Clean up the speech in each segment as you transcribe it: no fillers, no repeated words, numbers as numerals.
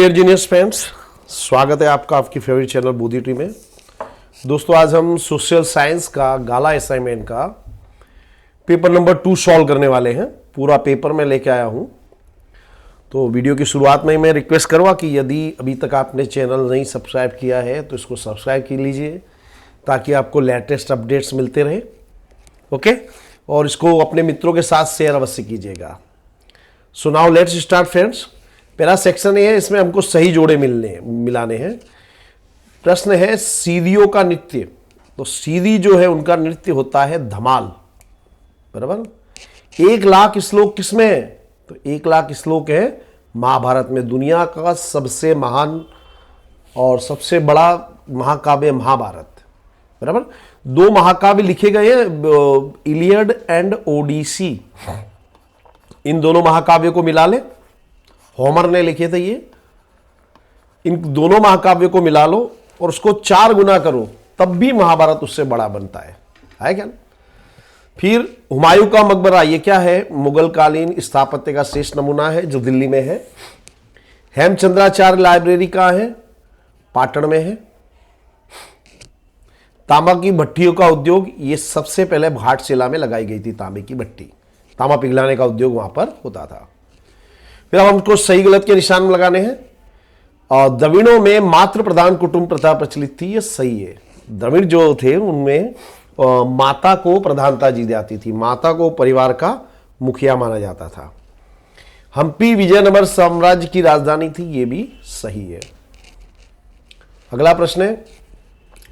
Dear genius friends, स्वागत है आपका आपकी फेवरेट चैनल बुद्धि ट्री में। दोस्तों, आज हम सोशल साइंस का गाला असाइनमेंट का पेपर नंबर 2 सॉल्व करने वाले हैं। पूरा पेपर मैं लेके आया हूं। तो वीडियो की शुरुआत में मैं रिक्वेस्ट करूँगा कि यदि अभी तक आपने चैनल नहीं सब्सक्राइब किया है तो इसको सब्सक्राइब कर लीजिए ताकि आपको लेटेस्ट अपडेट्स मिलते रहे। ओके, और इसको अपने मित्रों के साथ शेयर अवश्य कीजिएगा। So now let's start friends. पहला सेक्शन ये है, इसमें हमको सही जोड़े मिलाने हैं। प्रश्न है सीरियों का नृत्य। तो सीरी जो है उनका नृत्य होता है धमाल, बराबर। 1 लाख श्लोक किसमें है? तो 1 लाख श्लोक है महाभारत में। दुनिया का सबसे महान और सबसे बड़ा महाकाव्य महाभारत, बराबर। 2 महाकाव्य लिखे गए हैं, इलियड एंड ओडिसी। इन दोनों महाकाव्यों को मिला ले। होमर ने लिखे थे ये। इन दोनों महाकाव्यों को मिला लो और उसको 4 गुना करो, तब भी महाभारत उससे बड़ा बनता है क्या? फिर हुमायूं का मकबरा, ये क्या है? मुगल कालीन स्थापत्य का श्रेष्ठ नमूना है जो दिल्ली में है। हेमचंद्राचार्य लाइब्रेरी कहाँ है? पाटन में है। तांबा की भट्टियों का उद्योग, ये सबसे पहले घाटशिला में लगाई गई थी। तांबे की भट्टी, तांबा पिघलाने का उद्योग वहां पर होता था। फिर अब हमको सही गलत के निशान लगाने हैं। और द्रविड़ों में मातृ प्रधान कुटुंब प्रथा प्रचलित थी, ये सही है। द्रविड़ जो थे उनमें माता को प्रधानता दी जाती थी, माता को परिवार का मुखिया माना जाता था। हम्पी विजयनगर साम्राज्य की राजधानी थी, ये भी सही है। अगला प्रश्न है,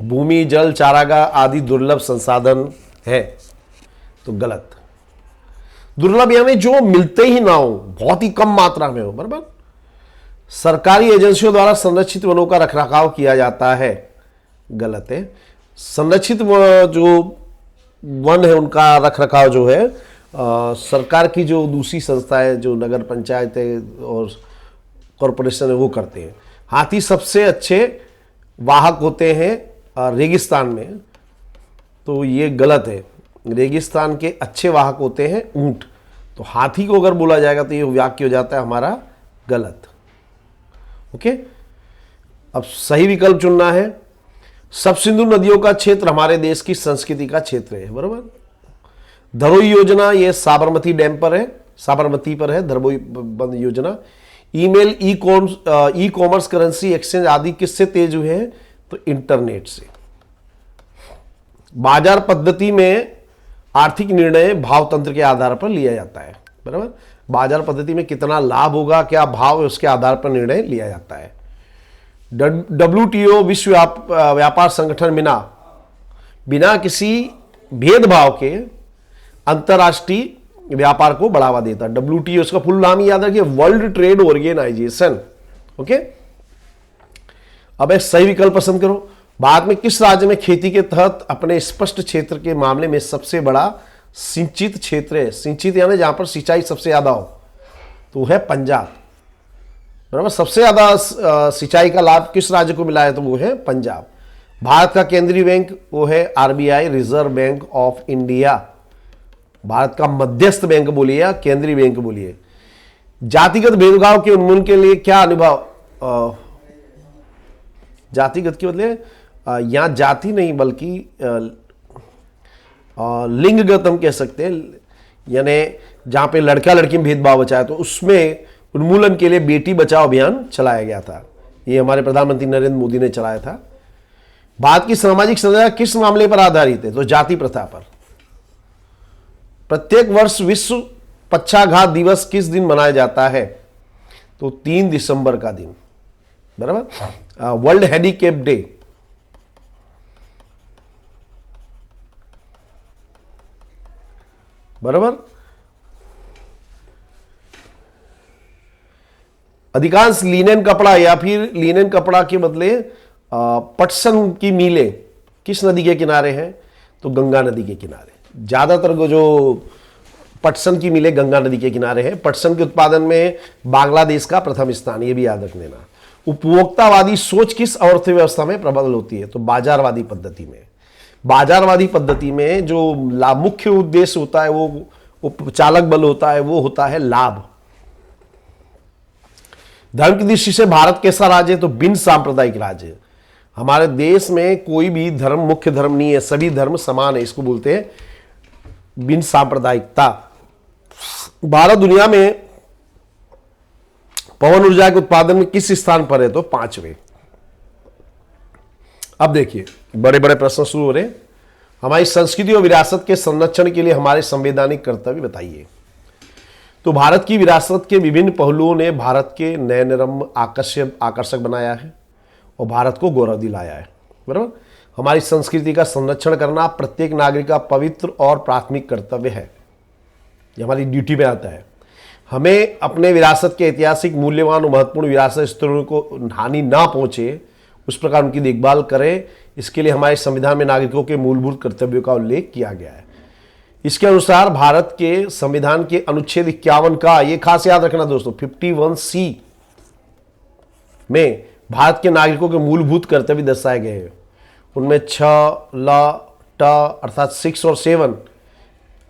भूमि जल चारागाह आदि दुर्लभ संसाधन है, तो गलत। दुर्लभ यानी जो मिलते ही ना हो, बहुत ही कम मात्रा में हो, बराबर। सरकारी एजेंसियों द्वारा संरक्षित वनों का रखरखाव किया जाता है, गलत है। संरक्षित जो वन है उनका रखरखाव जो है सरकार की जो दूसरी संस्था है, जो नगर पंचायत है और कॉरपोरेशन है, वो करते हैं। हाथी सबसे अच्छे वाहक होते हैं रेगिस्तान में, तो ये गलत है। रेगिस्तान के अच्छे वाहक होते हैं ऊंट। तो हाथी को अगर बोला जाएगा तो ये वाक्य हो जाता है हमारा गलत। ओके, अब सही विकल्प चुनना है। सब सिंधु नदियों का क्षेत्र हमारे देश की संस्कृति का क्षेत्र है, बराबर। धरोई योजना ये साबरमती डैम पर है, साबरमती पर है धरोई बंद योजना। Email, e commerce, currency exchange आदि किससे तेज हुए हैं? तो इंटरनेट से। बाजार पद्धति में आर्थिक निर्णय भाव तंत्र के आधार पर लिया जाता है, बराबर। बाजार पद्धति में कितना लाभ होगा, क्या भाव है, उसके आधार पर निर्णय लिया जाता है। WTO विश्व व्यापार संगठन बिना किसी भेदभाव के अंतरराष्ट्रीय व्यापार को बढ़ावा देता है। WTO इसका फुल नाम ही याद रखिए, वर्ल्ड ट्रेड ऑर्गेनाइजेशन। ओके, अब एक सही विकल्प पसंद करो। भारत में किस राज्य में खेती के तहत अपने स्पष्ट क्षेत्र के मामले में सबसे बड़ा सिंचित क्षेत्र है? सिंचित यानी जहां पर सिंचाई सबसे ज्यादा हो, तो है पंजाब, बराबर। सबसे ज्यादा सिंचाई का लाभ किस राज्य को मिला है? तो वो है पंजाब। भारत का केंद्रीय बैंक वो है RBI, reserve bank of India. Bharat का मध्यस्थ बैंक बोलिए या केंद्रीय बैंक बोलिए। जातिगत भेदभाव के उन्मूलन के लिए क्या अनुभव? जातिगत के बदले यहां जाति नहीं बल्कि लिंगगत हम कह सकते हैं, यानी जहां पे लड़का लड़की में भेदभाव बचा है, तो उसमें उन्मूलन के लिए बेटी बचाओ अभियान चलाया गया था। ये हमारे प्रधानमंत्री नरेंद्र मोदी ने चलाया था। भारत की सामाजिक संरचना किस मामले पर आधारित है? तो जाति प्रथा पर। प्रत्येक वर्ष विश्व पक्षाघात दिवस किस दिन मनाया जाता है? तो 3 दिसंबर का दिन, बराबर। वर्ल्ड हैंडीकैप डे, बराबर। अधिकांश लिनेन कपड़ा या फिर लिनेन कपड़ा के बदले पटसन की मिलें किस नदी के किनारे हैं? तो गंगा नदी के किनारे। ज्यादातर जो पटसन की मिलें गंगा नदी के किनारे हैं। पटसन के उत्पादन में बांग्लादेश का प्रथम स्थान, ये भी याद रख लेना। उपभोक्तावादी सोच किस अर्थव्यवस्था में प्रबल होती है? तो बाजारवादी पद्धति में। बाजारवादी पद्धति में जो मुख्य उद्देश्य होता है, वो चालक बल होता है, वो होता है लाभ। धर्म की दृष्टि से भारत कैसा राज्य है? तो बिन सांप्रदायिक राज्य है। हमारे देश में कोई भी धर्म मुख्य धर्म नहीं है, सभी धर्म समान है, इसको बोलते हैं बिन सांप्रदायिकता। भारत दुनिया में पवन ऊर्जा के उत्पादन में किस स्थान पर है? तो 5वें। अब देखिए बड़े बड़े प्रश्न शुरू हो रहे हैं। हमारी संस्कृति और विरासत के संरक्षण के लिए हमारे संवैधानिक कर्तव्य बताइए। तो भारत की विरासत के विभिन्न पहलुओं ने भारत के नए निरम आकर्षक बनाया है और भारत को गौरव दिलाया है, बराबर। हमारी संस्कृति का संरक्षण करना प्रत्येक नागरिक का पवित्र और प्राथमिक कर्तव्य है, ये हमारी ड्यूटी में आता है। हमें अपने विरासत के ऐतिहासिक मूल्यवान और महत्वपूर्ण विरासत स्थलों को हानि ना पहुंचे उस प्रकार उनकी देखभाल करें। इसके लिए हमारे संविधान में नागरिकों के मूलभूत कर्तव्यों का उल्लेख किया गया है। इसके अनुसार भारत के संविधान के अनुच्छेद 51 का, ये खास याद रखना दोस्तों, 51C में भारत के नागरिकों के मूलभूत कर्तव्य दर्शाए गए हैं। उनमें 6, ल, ट अर्थात 6 और 7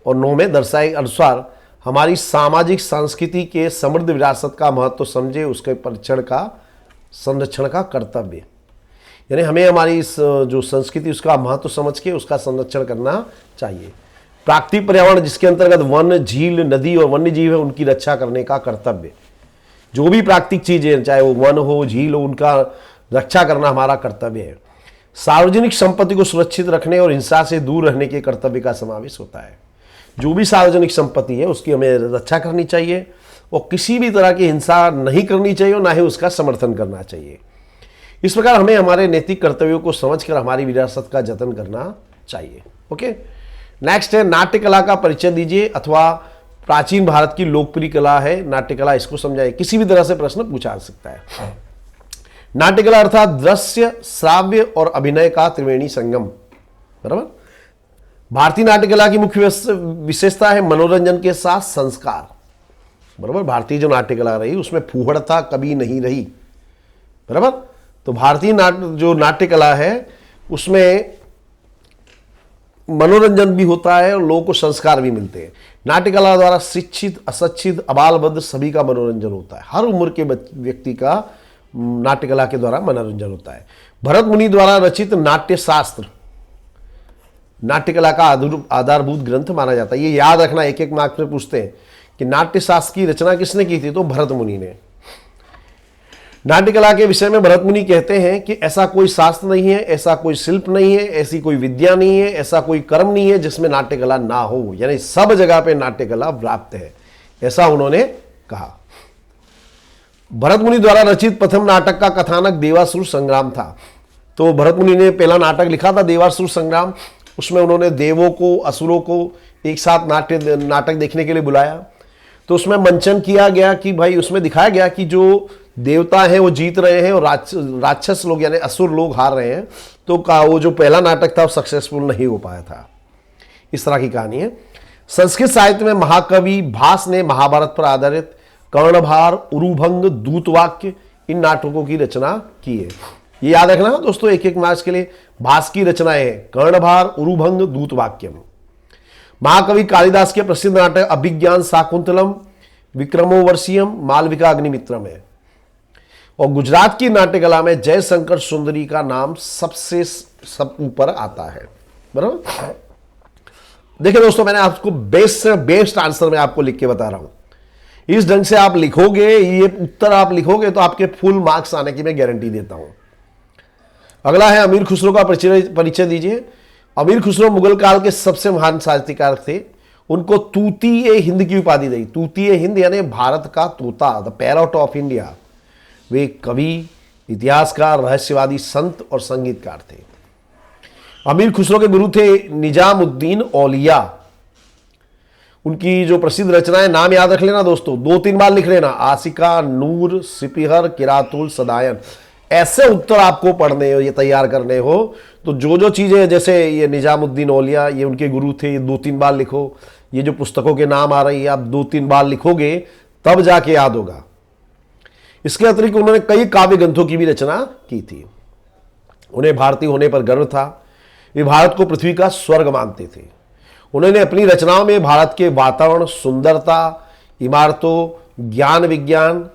और 9 में दर्शाए अनुसार हमारी सामाजिक संस्कृति के समृद्ध विरासत का महत्व समझे, उसके परिचय का संरक्षण का कर्तव्य। यानी हमें हमारी इस जो संस्कृति उसका महत्व समझ के उसका संरक्षण करना चाहिए। प्राकृतिक पर्यावरण जिसके अंतर्गत वन, झील, नदी और वन्य जीव है उनकी रक्षा करने का कर्तव्य। जो भी प्राकृतिक चीजें चाहे वो वन हो, झील हो, उनका रक्षा करना हमारा कर्तव्य है। सार्वजनिक संपत्ति को सुरक्षित रखने और हिंसा से दूर रहने के कर्तव्य का समावेश होता है। जो भी सार्वजनिक संपत्ति है उसकी हमें रक्षा करनी चाहिए और किसी भी तरह की हिंसा नहीं करनी चाहिए और ना ही उसका समर्थन करना चाहिए। इस प्रकार हमें हमारे नैतिक कर्तव्यों को समझकर हमारी विरासत का जतन करना चाहिए। ओके, नेक्स्ट है नाट्य कला का परिचय दीजिए, अथवा प्राचीन भारत की लोकप्रिय कला है नाट्य कला, इसको समझाइए। किसी भी तरह से प्रश्न पूछा जा सकता है। नाट्य कला अर्थात दृश्य, श्राव्य और अभिनय का त्रिवेणी संगम, बराबर। भारतीय नाट्य कला की मुख्य विशेषता है मनोरंजन के साथ संस्कार, बराबर। भारतीय जो नाट्य कला रही उसमें फूहड़ता कभी नहीं रही, बराबर। तो भारतीय जो नाट्य कला है उसमें मनोरंजन भी होता है और लोगों को संस्कार भी मिलते हैं। नाट्य कला द्वारा शिक्षित, अशिक्षित, अबालवृद्ध सभी का मनोरंजन होता है। हर उम्र के व्यक्ति का नाट्य कला के द्वारा मनोरंजन होता है। भरत मुनि द्वारा रचित नाट्य शास्त्र नाट्य कला का आधारभूत ग्रंथ माना जाता है। ये याद रखना, एक एक मार्क्स में पूछते हैं कि नाट्य शास्त्र की रचना किसने की थी? तो भरत मुनि ने। नाट्य कला के विषय में भरत मुनि कहते हैं कि ऐसा कोई शास्त्र नहीं है, ऐसा कोई शिल्प नहीं है, ऐसी कोई विद्या नहीं है, ऐसा कोई कर्म नहीं है जिसमें नाट्य कला ना हो। यानी सब जगह पे नाट्य कला व्याप्त है, ऐसा उन्होंने कहा। भरत मुनि द्वारा रचित प्रथम नाटक का कथानक देवासुर संग्राम था। तो भरत मुनि ने पहला नाटक लिखा था देवासुर संग्राम। उसमें उन्होंने देवों को, असुरों को एक साथ नाटक देखने के लिए बुलाया। तो उसमें मंचन किया गया कि भाई, उसमें दिखाया गया कि जो देवता हैं वो जीत रहे हैं और राक्षस लोग यानी असुर लोग हार रहे हैं। तो वो जो पहला नाटक था वो सक्सेसफुल नहीं हो पाया था। इस तरह की कहानी है। संस्कृत साहित्य में महाकवि भास ने महाभारत पर आधारित कर्णभार, उरुभंग, दूतवाक्य इन नाटकों की रचना की है। ये याद रखना दोस्तों, एक एक मार्क्स के लिए। भास की रचनाएं हैं कर्णभार, उरुभंग, दूतवाक्यम। महाकवि कालिदास के प्रसिद्ध नाटक अभिज्ञान शाकुंतलम, विक्रमोर्वशीयम, मालविका अग्निमित्रम है। और गुजरात की नाट्य कला में जयशंकर सुंदरी का नाम सबसे सब ऊपर आता है, बराबर। देखिए दोस्तों, मैंने आपको बेस्ट से बेस्ट आंसर मैं आपको लिख के बता रहा हूं। इस ढंग से आप लिखोगे, ये उत्तर आप लिखोगे तो आपके फुल मार्क्स आने की मैं गारंटी देता हूं। अगला है अमीर खुसरो का परिचय दीजिए। अमीर खुसरो मुगल काल के सबसे महान साहित्यकार थे। उनको तूतीय हिंद की उपाधि दी। तूतीय हिंद यानी भारत का तोता, द पैरॉट ऑफ इंडिया। वे कवि, इतिहासकार, रहस्यवादी, संत और संगीतकार थे। अमीर खुसरो के गुरु थे निजामुद्दीन औलिया। उनकी जो प्रसिद्ध रचनाएं, नाम याद रख लेना दोस्तों, 2-3 बार लिख लेना। आशिका, नूर, सिपिहर, किरातुल, सदायन। ऐसे उत्तर आपको पढ़ने हो, ये तैयार करने हो तो जो चीजें, जैसे ये निजामुद्दीन औलिया, ये उनके गुरु थे, ये 2-3 बार लिखो। ये जो पुस्तकों के नाम आ रही है, आप 2-3 बार लिखोगे तब जाके याद होगा। इसके अतिरिक्त उन्होंने कई काव्य ग्रंथों की भी रचना की थी। उन्हें भारतीय होने पर गर्व था। वे भारत को पृथ्वी का स्वर्ग मानते थे। उन्होंने अपनी रचनाओं में भारत के वातावरण, सुंदरता, इमारतों, ज्ञान विज्ञान,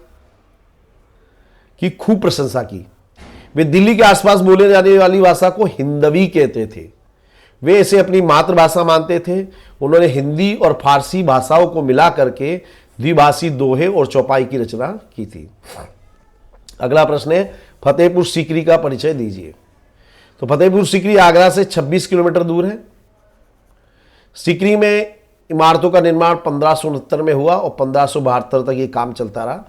की खूब प्रशंसा की। वे दिल्ली के आसपास बोले जाने वाली भाषा को हिंदवी कहते थे। वे इसे अपनी मातृभाषा मानते थे। उन्होंने हिंदी और फारसी भाषाओं को मिला करके द्विभाषी दोहे और चौपाई की रचना की थी। अगला प्रश्न है, फतेहपुर सीकरी का परिचय दीजिए। तो फतेहपुर सीकरी आगरा से 26 किलोमीटर दूर है। सीकरी में इमारतों का निर्माण 1569 में हुआ और 1572 तक ये काम चलता रहा।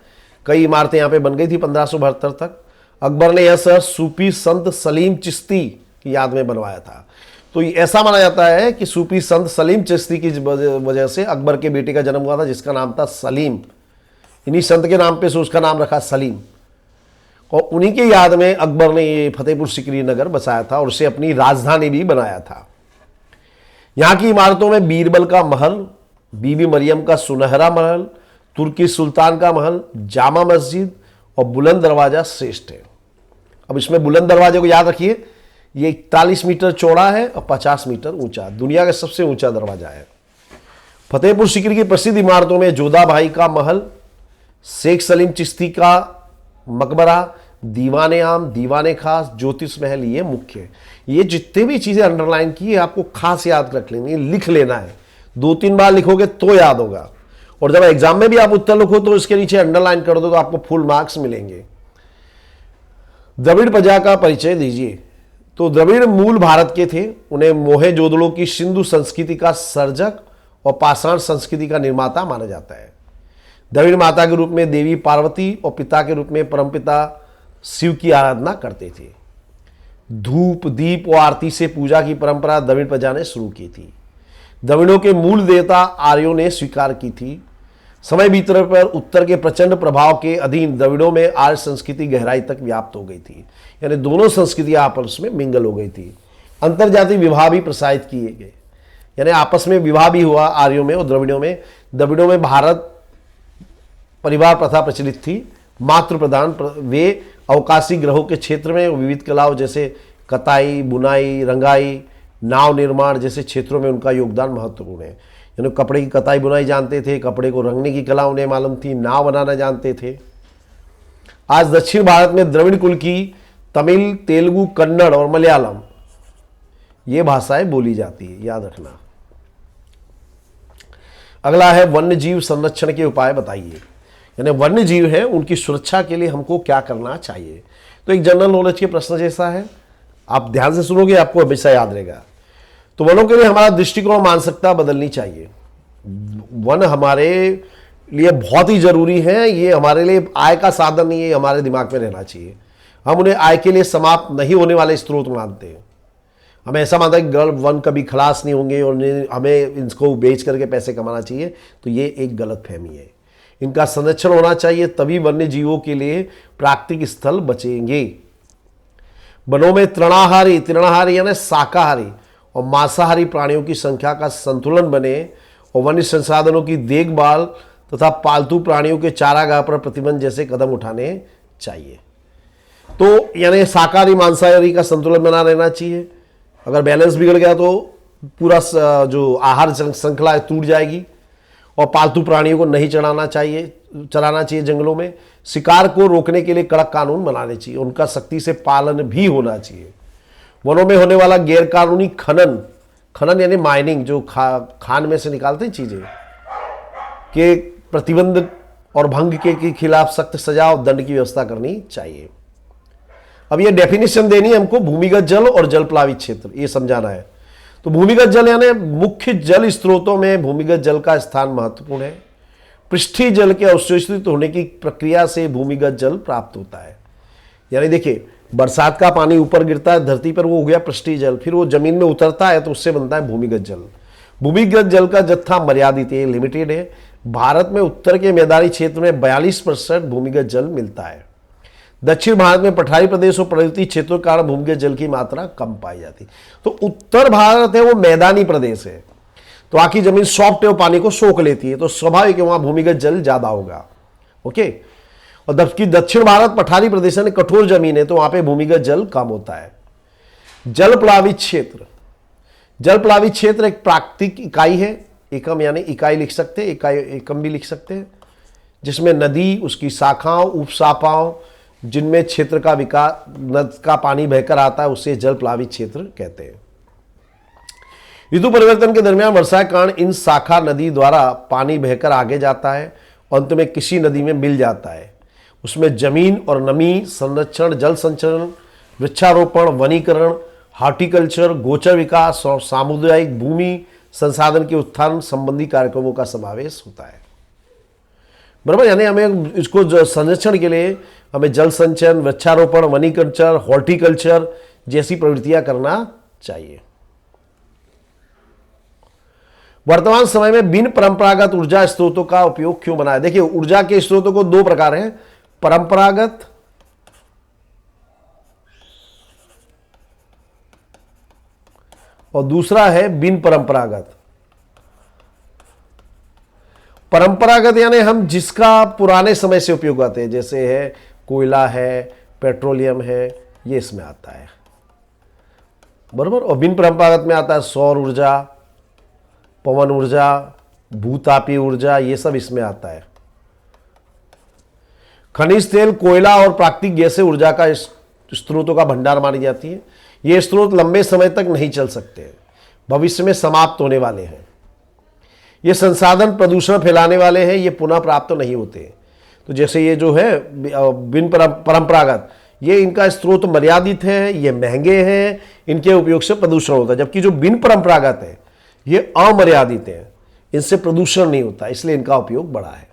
कई इमारतें यहाँ पे बन गई थी 1572 तक। अकबर ने यह शहर सूफी संत सलीम चिश्ती की याद में बनवाया था। तो ऐसा माना जाता है कि सूफी संत सलीम चिश्ती की वजह से अकबर के बेटे का जन्म हुआ था, जिसका नाम था सलीम। इन्हीं संत के नाम पे से उसका नाम रखा सलीम, और उन्हीं के याद में अकबर ने ये फतेहपुर सीकरी नगर बसाया था और उसे अपनी राजधानी भी बनाया था। यहाँ की इमारतों में बीरबल का महल, बीबी मरियम का सुनहरा महल, तुर्की सुल्तान का महल, जामा मस्जिद और बुलंद दरवाजा श्रेष्ठ है। अब इसमें बुलंद दरवाजे को याद रखिए, ये 41 मीटर चौड़ा है और 50 मीटर ऊंचा, दुनिया का सबसे ऊंचा दरवाजा है। फतेहपुर सीकरी की प्रसिद्ध इमारतों में जोधा भाई का महल, शेख सलीम चिश्ती का मकबरा, दीवाने आम, दीवाने खास, ज्योतिष महल, ये मुख्य है। ये जितने भी चीजें अंडरलाइन की है आपको खास याद रख लेनी, लिख लेना है। 2-3 बार लिखोगे तो याद होगा, और जब एग्जाम में भी आप उत्तर लिखो तो इसके नीचे अंडरलाइन कर दो तो आपको फुल मार्क्स मिलेंगे। द्रविड़ प्रजा का परिचय दीजिए। तो द्रविड़ मूल भारत के थे। उन्हें मोहेंजोदड़ो की सिंधु संस्कृति का सर्जक और पाषाण संस्कृति का निर्माता माना जाता है। द्रविड़ माता के रूप में देवी पार्वती और पिता के रूप में परमपिता शिव की आराधना करते थे। धूप, दीप और आरती से पूजा की परंपरा द्रविड़ प्रजा ने शुरू की थी। द्रविड़ों के मूल देवता आर्यों ने स्वीकार की थी। समय बीतने पर उत्तर के प्रचंड प्रभाव के अधीन द्रविड़ों में आर्य संस्कृति गहराई तक व्याप्त हो गई थी, यानी दोनों संस्कृतियां आपस में मिंगल हो गई थी। अंतरजातीय विवाह भी प्रसारित किए गए, यानी आपस में विवाह भी हुआ आर्यों में और द्रविड़ों में। द्रविड़ों में भारत परिवार प्रथा प्रचलित थी, मातृ प्रधान। वे अवकाशी ग्रहों के क्षेत्र में विविध कलाओं जैसे कताई, बुनाई, रंगाई, नाव निर्माण जैसे क्षेत्रों में उनका योगदान महत्वपूर्ण है। यानी कपड़े की कताई बुनाई जानते थे, कपड़े को रंगने की कला उन्हें मालूम थी, नाव बनाना जानते थे। आज दक्षिण भारत में द्रविड़ कुल की तमिल, तेलुगु, कन्नड़ और मलयालम ये भाषाएं बोली जाती है, याद रखना। अगला है वन्य जीव संरक्षण के उपाय बताइए। यानी वन्य जीव है, उनकी सुरक्षा के लिए हमको क्या करना चाहिए। तो एक जनरल नॉलेज के प्रश्न जैसा है, आप ध्यान से सुनोगे आपको हमेशा याद रहेगा। तो वनों के लिए हमारा दृष्टिकोण, मानसिकता बदलनी चाहिए। वन हमारे लिए बहुत ही जरूरी है, ये हमारे लिए आय का साधन नहीं है, हमारे दिमाग में रहना चाहिए। हम उन्हें आय के लिए समाप्त नहीं होने वाले स्रोत मानते हैं। हमें ऐसा मानता है कि वन कभी खलास नहीं होंगे और हमें इनको बेच करके पैसे कमाना चाहिए, तो ये एक गलत फहमी है। इनका संरक्षण होना चाहिए, तभी वन्य जीवों के लिए प्राकृतिक स्थल बचेंगे। वनों में तृणाहारी यानी शाकाहारी और मांसाहारी प्राणियों की संख्या का संतुलन बने और वन्य संसाधनों की देखभाल तथा पालतू प्राणियों के चारागाह पर प्रतिबंध जैसे कदम उठाने चाहिए। तो यानी शाकाहारी मांसाहारी का संतुलन बना रहना चाहिए। अगर बैलेंस बिगड़ गया तो पूरा जो आहार श्रृंखला टूट जाएगी। और पालतू प्राणियों को नहीं चराना चाहिए जंगलों में। शिकार को रोकने के लिए कड़क कानून बनाने चाहिए, उनका सख्ती से पालन भी होना चाहिए। वनों में होने वाला गैरकानूनी खनन यानी माइनिंग, जो खान में से निकालते हैं चीजें, के प्रतिबंध और भंग के खिलाफ सख्त सजा और दंड की व्यवस्था करनी चाहिए। अब ये डेफिनेशन देनी है हमको, भूमिगत जल और जल प्लावित क्षेत्र, ये समझाना है। तो भूमिगत जल यानी मुख्य जल स्रोतों में भूमिगत जल का स्थान महत्वपूर्ण है। पृष्ठीय जल के अवशोषित होने की प्रक्रिया से भूमिगत जल प्राप्त होता है। यानी देखिए, बरसात का पानी ऊपर गिरता है धरती पर, वो हो गया पृष्ठीय जल, फिर वो जमीन में उतरता है तो उससे बनता है भूमिगत जल। भूमिगत जल का जत्था मर्यादित है, लिमिटेड है। भारत में उत्तर के मैदानी क्षेत्र में 42% भूमिगत जल मिलता है। दक्षिण भारत में पठारी प्रदेश और पर्वतीय क्षेत्रों के कारण भूमिगत जल की मात्रा कम पाई जाती। तो उत्तर भारत है वो मैदानी प्रदेश है, तो वहां की जमीन सॉफ्ट है, वो पानी को सोख लेती है, तो स्वाभाविक है वहां भूमिगत जल ज्यादा होगा। ओके। और जबकि दक्षिण भारत पठारी प्रदेश है, कठोर जमीन है, तो वहां पे भूमिगत जल कम होता है। जल प्लावित क्षेत्र, जल प्लावित क्षेत्र एक प्राकृतिक इकाई है। एकम यानी इकाई लिख सकते हैं, एकम भी लिख सकते हैं, जिसमें नदी, उसकी शाखाओं, उपशाखाओं, जिनमें क्षेत्र का विकास, नद का पानी बहकर आता है, उसे जल प्लावित क्षेत्र कहते हैं। ऋतु परिवर्तन के दरमियान वर्षा के कारण इन शाखा नदी द्वारा पानी बहकर आगे जाता है और अंत में किसी नदी में मिल जाता है। उसमें जमीन और नमी संरक्षण, जल संचरण, वृक्षारोपण, वनीकरण, हॉर्टिकल्चर, गोचर विकास और सामुदायिक भूमि संसाधन के उत्थान संबंधी कार्यक्रमों का समावेश होता है। बराबर, यानी हमें इसको संरक्षण के लिए हमें जल संचयन, वृक्षारोपण, वनीकल्चर, हॉर्टिकल्चर जैसी प्रवृत्तियां करना चाहिए। वर्तमान समय में बिन परंपरागत ऊर्जा स्रोतों का उपयोग क्यों बना है? देखिए, ऊर्जा के स्रोतों को दो प्रकार हैं, परंपरागत और दूसरा है बिन परंपरागत। परंपरागत यानी हम जिसका पुराने समय से उपयोग करते हैं, जैसे है कोयला है, पेट्रोलियम है, ये इसमें आता है। बराबर। और बिन परंपरागत में आता है सौर ऊर्जा, पवन ऊर्जा, भूतापीय ऊर्जा, ये सब इसमें आता है। खनिज तेल, कोयला और प्राकृतिक गैसें ऊर्जा का स्रोतों का भंडार मानी जाती है। ये स्रोत लंबे समय तक नहीं चल सकते, भविष्य में समाप्त होने वाले हैं। ये संसाधन प्रदूषण फैलाने वाले हैं, ये पुनः प्राप्त नहीं होते। तो जैसे ये जो है बिन परंपरागत, ये इनका स्रोत मर्यादित है, ये महंगे हैं, इनके उपयोग से प्रदूषण होता है। जबकि जो बिन परंपरागत है ये अमर्यादित है, इनसे प्रदूषण नहीं होता, इसलिए इनका उपयोग बढ़ा है।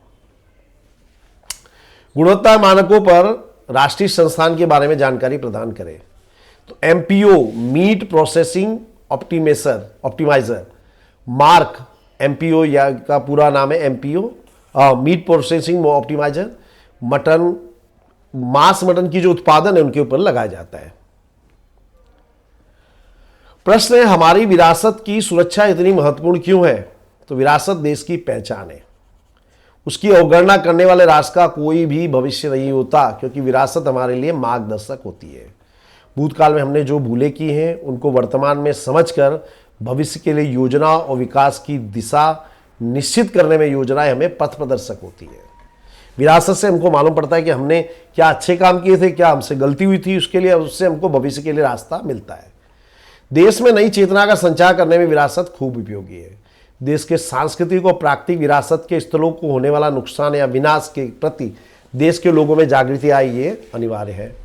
गुणवत्ता मानकों पर राष्ट्रीय संस्थान के बारे में जानकारी प्रदान करें। तो MPO, meat processing optimizer, mark MPO या का पूरा नाम है MPO, meat processing optimizer, mutton, मांस मटन की जो उत्पादन है उनके ऊपर लगाया जाता है। प्रश्न है, हमारी विरासत की सुरक्षा इतनी महत्वपूर्ण क्यों है? तो विरासत देश की पहचान है। उसकी अवगणना करने वाले राष्ट्र का कोई भी भविष्य नहीं होता, क्योंकि विरासत हमारे लिए मार्गदर्शक होती है। भूतकाल में हमने जो भूलें की हैं उनको वर्तमान में समझकर भविष्य के लिए योजना और विकास की दिशा निश्चित करने में योजनाएं हमें पथ प्रदर्शक होती है। विरासत से हमको मालूम पड़ता है कि हमने क्या अच्छे काम किए थे, क्या हमसे गलती हुई थी, उसके लिए उससे हमको भविष्य के लिए रास्ता मिलता है। देश में नई चेतना का संचार करने में विरासत खूब उपयोगी है। देश के सांस्कृतिक और प्राकृतिक विरासत के स्थलों को होने वाला नुकसान या विनाश के प्रति देश के लोगों में जागृति आई, ये अनिवार्य है।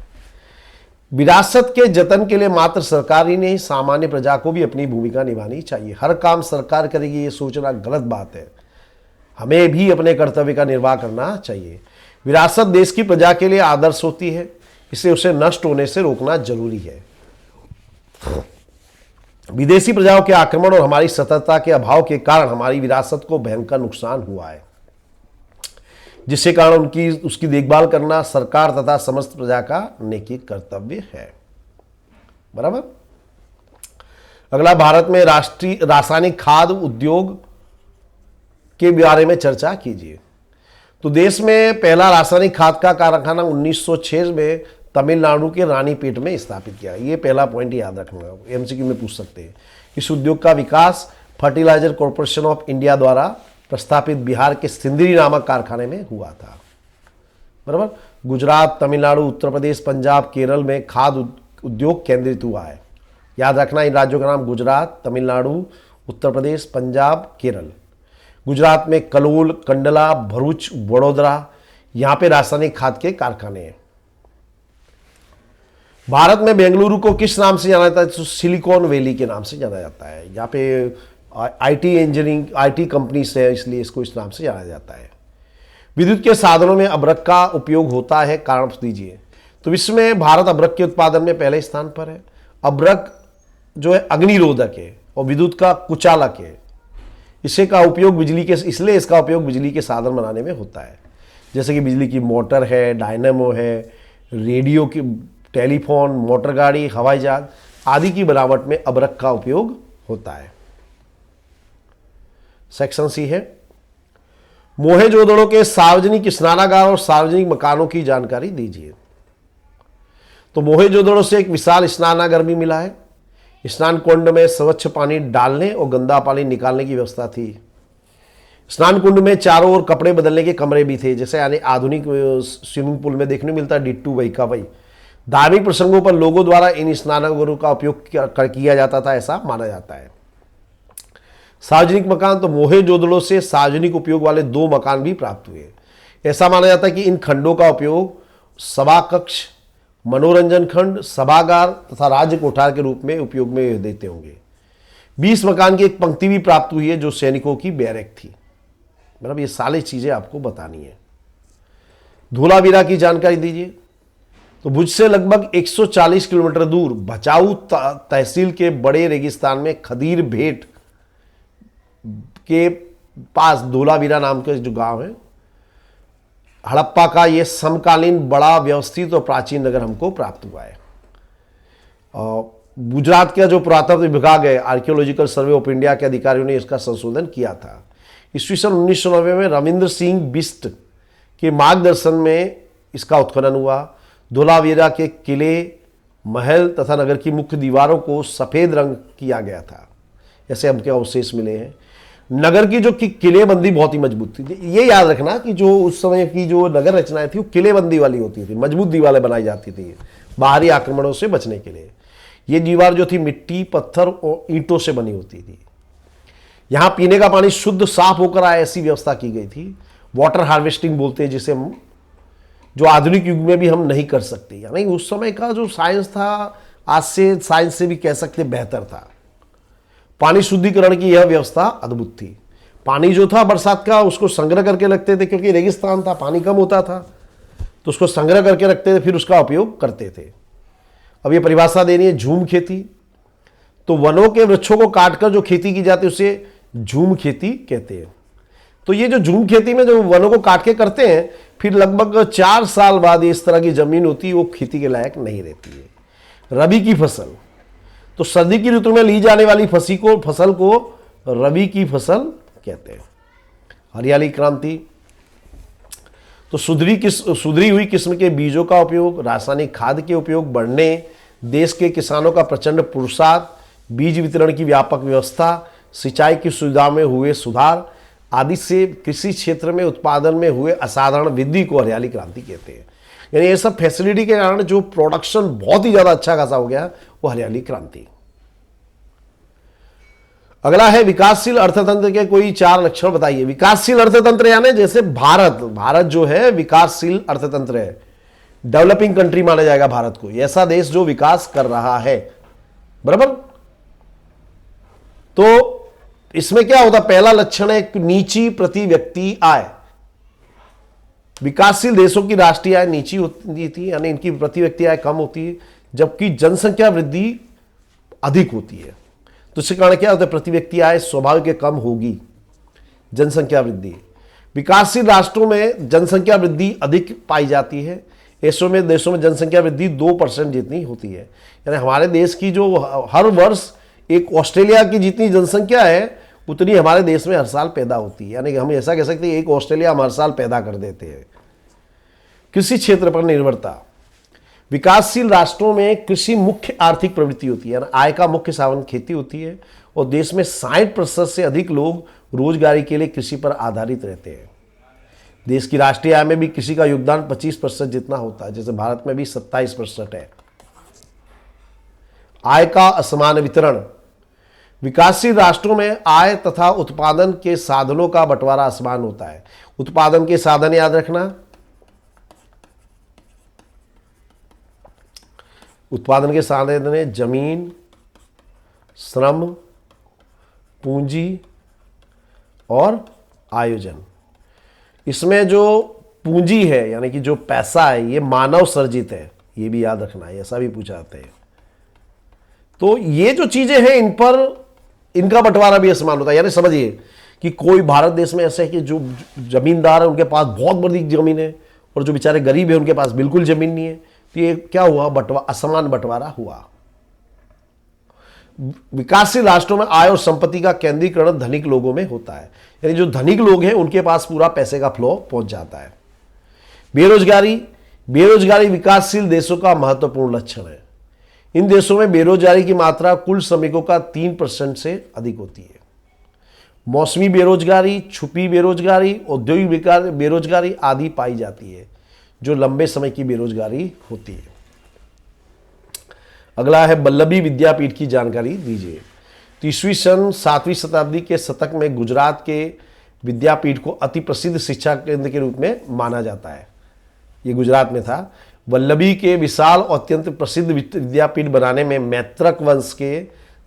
विरासत के जतन के लिए मात्र सरकार ही नहीं, सामान्य प्रजा को भी अपनी भूमिका निभानी चाहिए। हर काम सरकार करेगी ये सोचना गलत बात है। हमें भी अपने कर्तव्य का निर्वाह करना चाहिए। विरासत देश की प्रजा के लिए आदर्श होती है, इसलिए उसे नष्ट होने से रोकना जरूरी है। विदेशी प्रजाओं के आक्रमण और हमारी सतर्कता के अभाव के कारण हमारी विरासत को भयंकर नुकसान हुआ है, जिसके कारण उसकी देखभाल करना सरकार तथा समस्त प्रजा का नैतिक कर्तव्य है। बराबर। अगला, भारत में राष्ट्रीय रासायनिक खाद उद्योग के बारे में चर्चा कीजिए। तो देश में पहला रासायनिक खाद का कारखाना 1906 में तमिलनाडु के रानीपेट में स्थापित किया। ये पहला पॉइंट याद रखना, एमसीक्यू में पूछ सकते हैं। इस उद्योग का विकास फर्टिलाइजर कॉर्पोरेशन ऑफ इंडिया द्वारा प्रस्तापित बिहार के सिंदरी नामक कारखाने में हुआ था। बराबर। गुजरात, तमिलनाडु, उत्तर प्रदेश, पंजाब, केरल में खाद उद्योग केंद्रित हुआ है। याद रखना, इन राज्यों का नाम गुजरात, तमिलनाडु, उत्तर प्रदेश, पंजाब, केरल। गुजरात में कलोल, कंडला, भरूच, वडोदरा, यहाँ पे रासायनिक खाद के कारखाने हैं। भारत में बेंगलुरु को किस नाम से जाना जाता है? तो सिलिकॉन वैली के नाम से जाना जाता है। यहाँ पे आईटी इंजीनियरिंग, आईटी कंपनी से, इसलिए इसको इस नाम से जाना जाता है। विद्युत के साधनों में अभ्रक का उपयोग होता है, कारण दीजिए। तो विश्व में भारत अभ्रक के उत्पादन में पहले स्थान पर है। अभ्रक जो है अग्निरोधक है और विद्युत का कुचालक है। इसका उपयोग इसलिए इसका उपयोग बिजली के साधन बनाने में होता है, जैसे कि बिजली की मोटर है, डायनेमो है, रेडियो की, टेलीफोन, मोटर गाड़ी, हवाई जहाज आदि की बनावट में अभ्रक का उपयोग होता है। सेक्शन सी है, मोहेंजोदड़ो के सार्वजनिक स्नानागार और सार्वजनिक मकानों की जानकारी दीजिए। तो मोहेंजोदड़ो से एक विशाल स्नानागार भी मिला है। स्नान कुंड में स्वच्छ पानी डालने और गंदा पानी निकालने की व्यवस्था थी। स्नान कुंड में चारों ओर कपड़े बदलने के कमरे भी थे, जैसे यानी आधुनिक स्विमिंग पूल में देखने को मिलता है, डिट्टू वही का वही। धार्मिक प्रसंगों पर लोगों द्वारा इन स्नानघरों का उपयोग किया जाता था, ऐसा माना जाता है। सार्वजनिक मकान, तो मोहेंजोदड़ो से सार्वजनिक उपयोग वाले 2 मकान भी प्राप्त हुए। ऐसा माना जाता है कि इन खंडों का उपयोग सभा कक्ष, मनोरंजन खंड, सभागार तथा राज्य कोठार के रूप में उपयोग में देते होंगे। 20 मकान की एक पंक्ति भी प्राप्त हुई है जो सैनिकों की बैरक थी। मतलब ये सारी चीजें आपको बतानी है। धोलावीरा की जानकारी दीजिए। तो भुज से लगभग 140 किलोमीटर दूर भचाऊ तहसील के बड़े रेगिस्तान में खदीर भेट के पास धोलावीरा नाम का जो गांव है, हड़प्पा का ये समकालीन बड़ा व्यवस्थित और प्राचीन नगर हमको प्राप्त हुआ है। गुजरात का जो पुरातत्व विभाग है, आर्कियोलॉजिकल सर्वे ऑफ इंडिया के अधिकारियों ने इसका संशोधन किया था। ईस्वी सन 1990 में रविंद्र सिंह बिस्ट के मार्गदर्शन में इसका उत्खनन हुआ। धोलावीरा के किले, महल तथा नगर की मुख्य दीवारों को सफेद रंग किया गया था, ऐसे हमके अवशेष मिले हैं। नगर की जो किलेबंदी बहुत ही मजबूत थी। ये याद रखना कि जो उस समय की जो नगर रचनाएं थी वो किलेबंदी वाली होती थी, मजबूत दीवारें बनाई जाती थी बाहरी आक्रमणों से बचने के लिए। ये दीवार जो थी मिट्टी, पत्थर और ईंटों से बनी होती थी। यहां पीने का पानी शुद्ध साफ होकर आए, ऐसी व्यवस्था की गई थी। वाटर हार्वेस्टिंग बोलते हैं जिसे हम, जो आधुनिक युग में भी हम नहीं कर सकते। यानी उस समय का जो साइंस था आज से साइंस से भी कह सकते बेहतर था। पानी शुद्धिकरण की यह व्यवस्था अद्भुत थी। पानी जो था बरसात का उसको संग्रह करके रखते थे, क्योंकि रेगिस्तान था, पानी कम होता था, तो उसको संग्रह करके रखते थे, फिर उसका उपयोग करते थे। अब ये परिभाषा देनी है झूम खेती। तो वनों के वृक्षों को काटकर जो खेती की जाती है उसे झूम खेती कहते हैं। तो ये जो झूम खेती में जो वनों को काट के करते हैं, फिर लगभग 4 साल बाद इस तरह की जमीन होती है वो खेती के लायक नहीं रहती है। रबी की फसल, तो सर्दी की ऋतु में ली जाने वाली फसल को रबी की फसल कहते हैं। हरियाली क्रांति, तो सुधरी हुई किस्म के बीजों का उपयोग, रासायनिक खाद के उपयोग बढ़ने, देश के किसानों का प्रचंड पुरुषार्थ, बीज वितरण की व्यापक व्यवस्था, सिंचाई की सुविधा में हुए सुधार आदि से कृषि क्षेत्र में उत्पादन में हुए असाधारण वृद्धि को हरियाली क्रांति कहते हैं। यानी ये सब फैसिलिटी के कारण जो प्रोडक्शन बहुत ही ज्यादा अच्छा खासा हो गया वो हरियाली क्रांति। अगला है विकासशील अर्थतंत्र के कोई 4 लक्षण बताइए। विकासशील अर्थतंत्र यानी जैसे भारत जो है विकासशील अर्थतंत्र है, डेवलपिंग कंट्री माना जाएगा भारत को, ऐसा देश जो विकास कर रहा है, बराबर। तो इसमें क्या होता, पहला लक्षण है नीची प्रति व्यक्ति आय। विकासशील देशों की राष्ट्रीय आय नीची होती थी, यानी इनकी प्रति व्यक्ति आय कम होती है, जबकि जनसंख्या वृद्धि अधिक होती है। तो इसके कारण क्या होता है, प्रति व्यक्ति आय स्वाभाविक कम होगी, जनसंख्या वृद्धि। विकासशील राष्ट्रों में जनसंख्या वृद्धि अधिक पाई जाती है। ऐसों में देशों में जनसंख्या वृद्धि 2% जितनी होती है। यानी हमारे देश की जो हर वर्ष एक ऑस्ट्रेलिया की जितनी जनसंख्या है उतनी हमारे देश में हर साल पैदा होती है। यानी कि हम ऐसा कह सकते हैं एक ऑस्ट्रेलिया हम हर साल पैदा कर देते हैं। कृषि क्षेत्र पर निर्भरता, विकासशील राष्ट्रों में कृषि मुख्य आर्थिक प्रवृत्ति होती है, आय का मुख्य साधन खेती होती है, और देश में 60% से अधिक लोग रोजगारी के लिए कृषि पर आधारित रहते हैं। देश की राष्ट्रीय आय में भी कृषि का योगदान 25% जितना होता है, जैसे भारत में भी 27% है। आय का असमान वितरण, विकासशील राष्ट्रों में आय तथा उत्पादन के साधनों का बंटवारा असमान होता है। उत्पादन के साधन याद रखना, उत्पादन के साधन है जमीन, श्रम, पूंजी और आयोजन। इसमें जो पूंजी है यानी कि जो पैसा है ये मानव सर्जित है, ये भी याद रखना है, ऐसा भी पूछा जाता है। तो ये जो चीजें हैं इन पर इनका बंटवारा भी असमान होता है। यानी समझिए कि कोई भारत देश में ऐसे है कि जो जमींदार है उनके पास बहुत बड़ी जमीन है और जो बेचारे गरीब है उनके पास बिल्कुल जमीन नहीं है। तो ये क्या हुआ, असमान बंटवारा हुआ। विकासशील राष्ट्रों में आय और संपत्ति का केंद्रीकरण धनिक लोगों में होता है, यानी जो धनिक लोग हैं उनके पास पूरा पैसे का फ्लो पहुंच जाता है। बेरोजगारी विकासशील देशों का महत्वपूर्ण लक्षण है। इन देशों में बेरोजगारी की मात्रा कुल श्रमिकों का 3% से अधिक होती है। मौसमी बेरोजगारी, छुपी बेरोजगारी, औद्योगिक बेरोजगारी आदि पाई जाती है, जो लंबे समय की बेरोजगारी होती है। अगला है वल्लभी विद्यापीठ की जानकारी दीजिए। तो ईस्वी सन 7वीं शताब्दी के शतक में गुजरात के विद्यापीठ को अति प्रसिद्ध शिक्षा केंद्र के रूप में माना जाता है। ये गुजरात में था। वल्लभी के विशाल और अत्यंत प्रसिद्ध विद्यापीठ बनाने में मैत्रक वंश के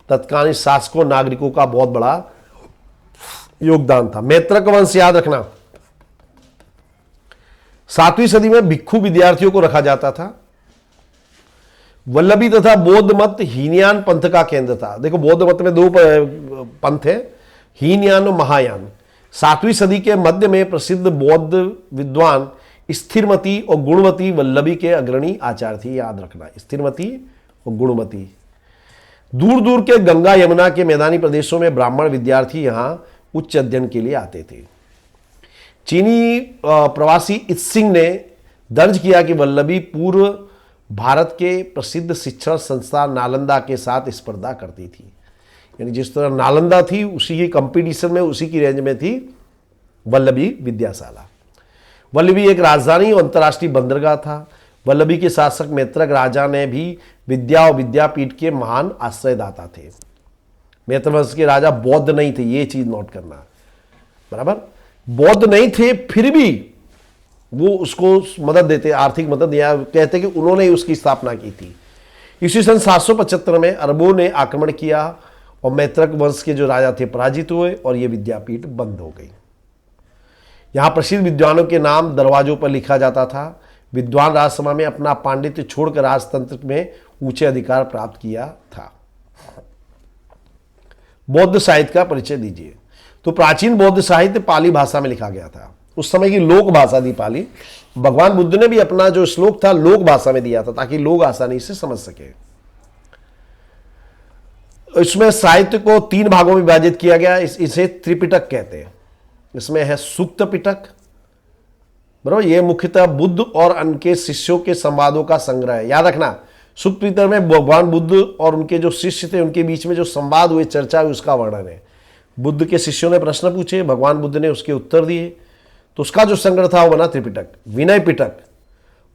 तत्कालीन शासकों नागरिकों का बहुत बड़ा योगदान था। मैत्रक वंश याद रखना, 7वीं सदी में भिक्षु विद्यार्थियों को रखा जाता था। वल्लभी तथा बौद्ध मत हीनयान पंथ का केंद्र था। देखो बौद्ध मत में दो पंथ है, हीनयान और महायान। 7वीं सदी के मध्य में प्रसिद्ध बौद्ध विद्वान स्थिरमती और गुणमती वल्लभी के अग्रणी आचार्य थे। याद रखना, स्थिरमती और गुणमती। दूर दूर के गंगा यमुना के मैदानी प्रदेशों में ब्राह्मण विद्यार्थी यहां उच्च अध्ययन के लिए आते थे। चीनी प्रवासी इत्सिंग ने दर्ज किया कि वल्लभी पूर्व भारत के प्रसिद्ध शिक्षण संस्थान नालंदा के साथ स्पर्धा करती थी। यानी जिस तरह नालंदा थी उसी की कंपटीशन में, उसी की रेंज में थी वल्लभी विद्याशाला। वल्लभी एक राजधानी और अंतर्राष्ट्रीय बंदरगाह था। वल्लभी के शासक मैत्रक राजा ने भी विद्या और विद्यापीठ के महान आश्रयदाता थे। मैत्रवंश के राजा बौद्ध नहीं थे, ये चीज नोट करना, बराबर। बौद्ध नहीं थे, फिर भी वो उसको मदद देते, आर्थिक मदद, या कहते कि उन्होंने ही उसकी स्थापना की थी। इसी सन 775 में अरबों ने आक्रमण किया और मैत्रक वंश के जो राजा थे पराजित हुए और ये विद्यापीठ बंद हो गई। यहां प्रसिद्ध विद्वानों के नाम दरवाजों पर लिखा जाता था। विद्वान राजसभा में अपना पांडित्य छोड़कर राजतंत्र में ऊंचे अधिकार प्राप्त किया था। बौद्ध साहित्य का परिचय दीजिए। तो प्राचीन बौद्ध साहित्य पाली भाषा में लिखा गया था। उस समय की लोक भाषा थी पाली। भगवान बुद्ध ने भी अपना जो श्लोक था लोक भाषा में दिया था ताकि लोग आसानी से समझ सके। इसमें साहित्य को 3 भागों में विभाजित किया गया। इसे त्रिपिटक कहते हैं। इसमें है सुक्त पिटक, बराबर। ये मुख्यतः बुद्ध और उनके शिष्यों के संवादों का संग्रह है। याद रखना, सुक्त पिटक में भगवान बुद्ध और उनके जो शिष्य थे उनके बीच में जो संवाद हुए, चर्चा हुई, उसका वर्णन है। बुद्ध के शिष्यों ने प्रश्न पूछे, भगवान बुद्ध ने उसके उत्तर दिए, तो उसका जो संग्रह था वो बना त्रिपिटक। विनय पिटक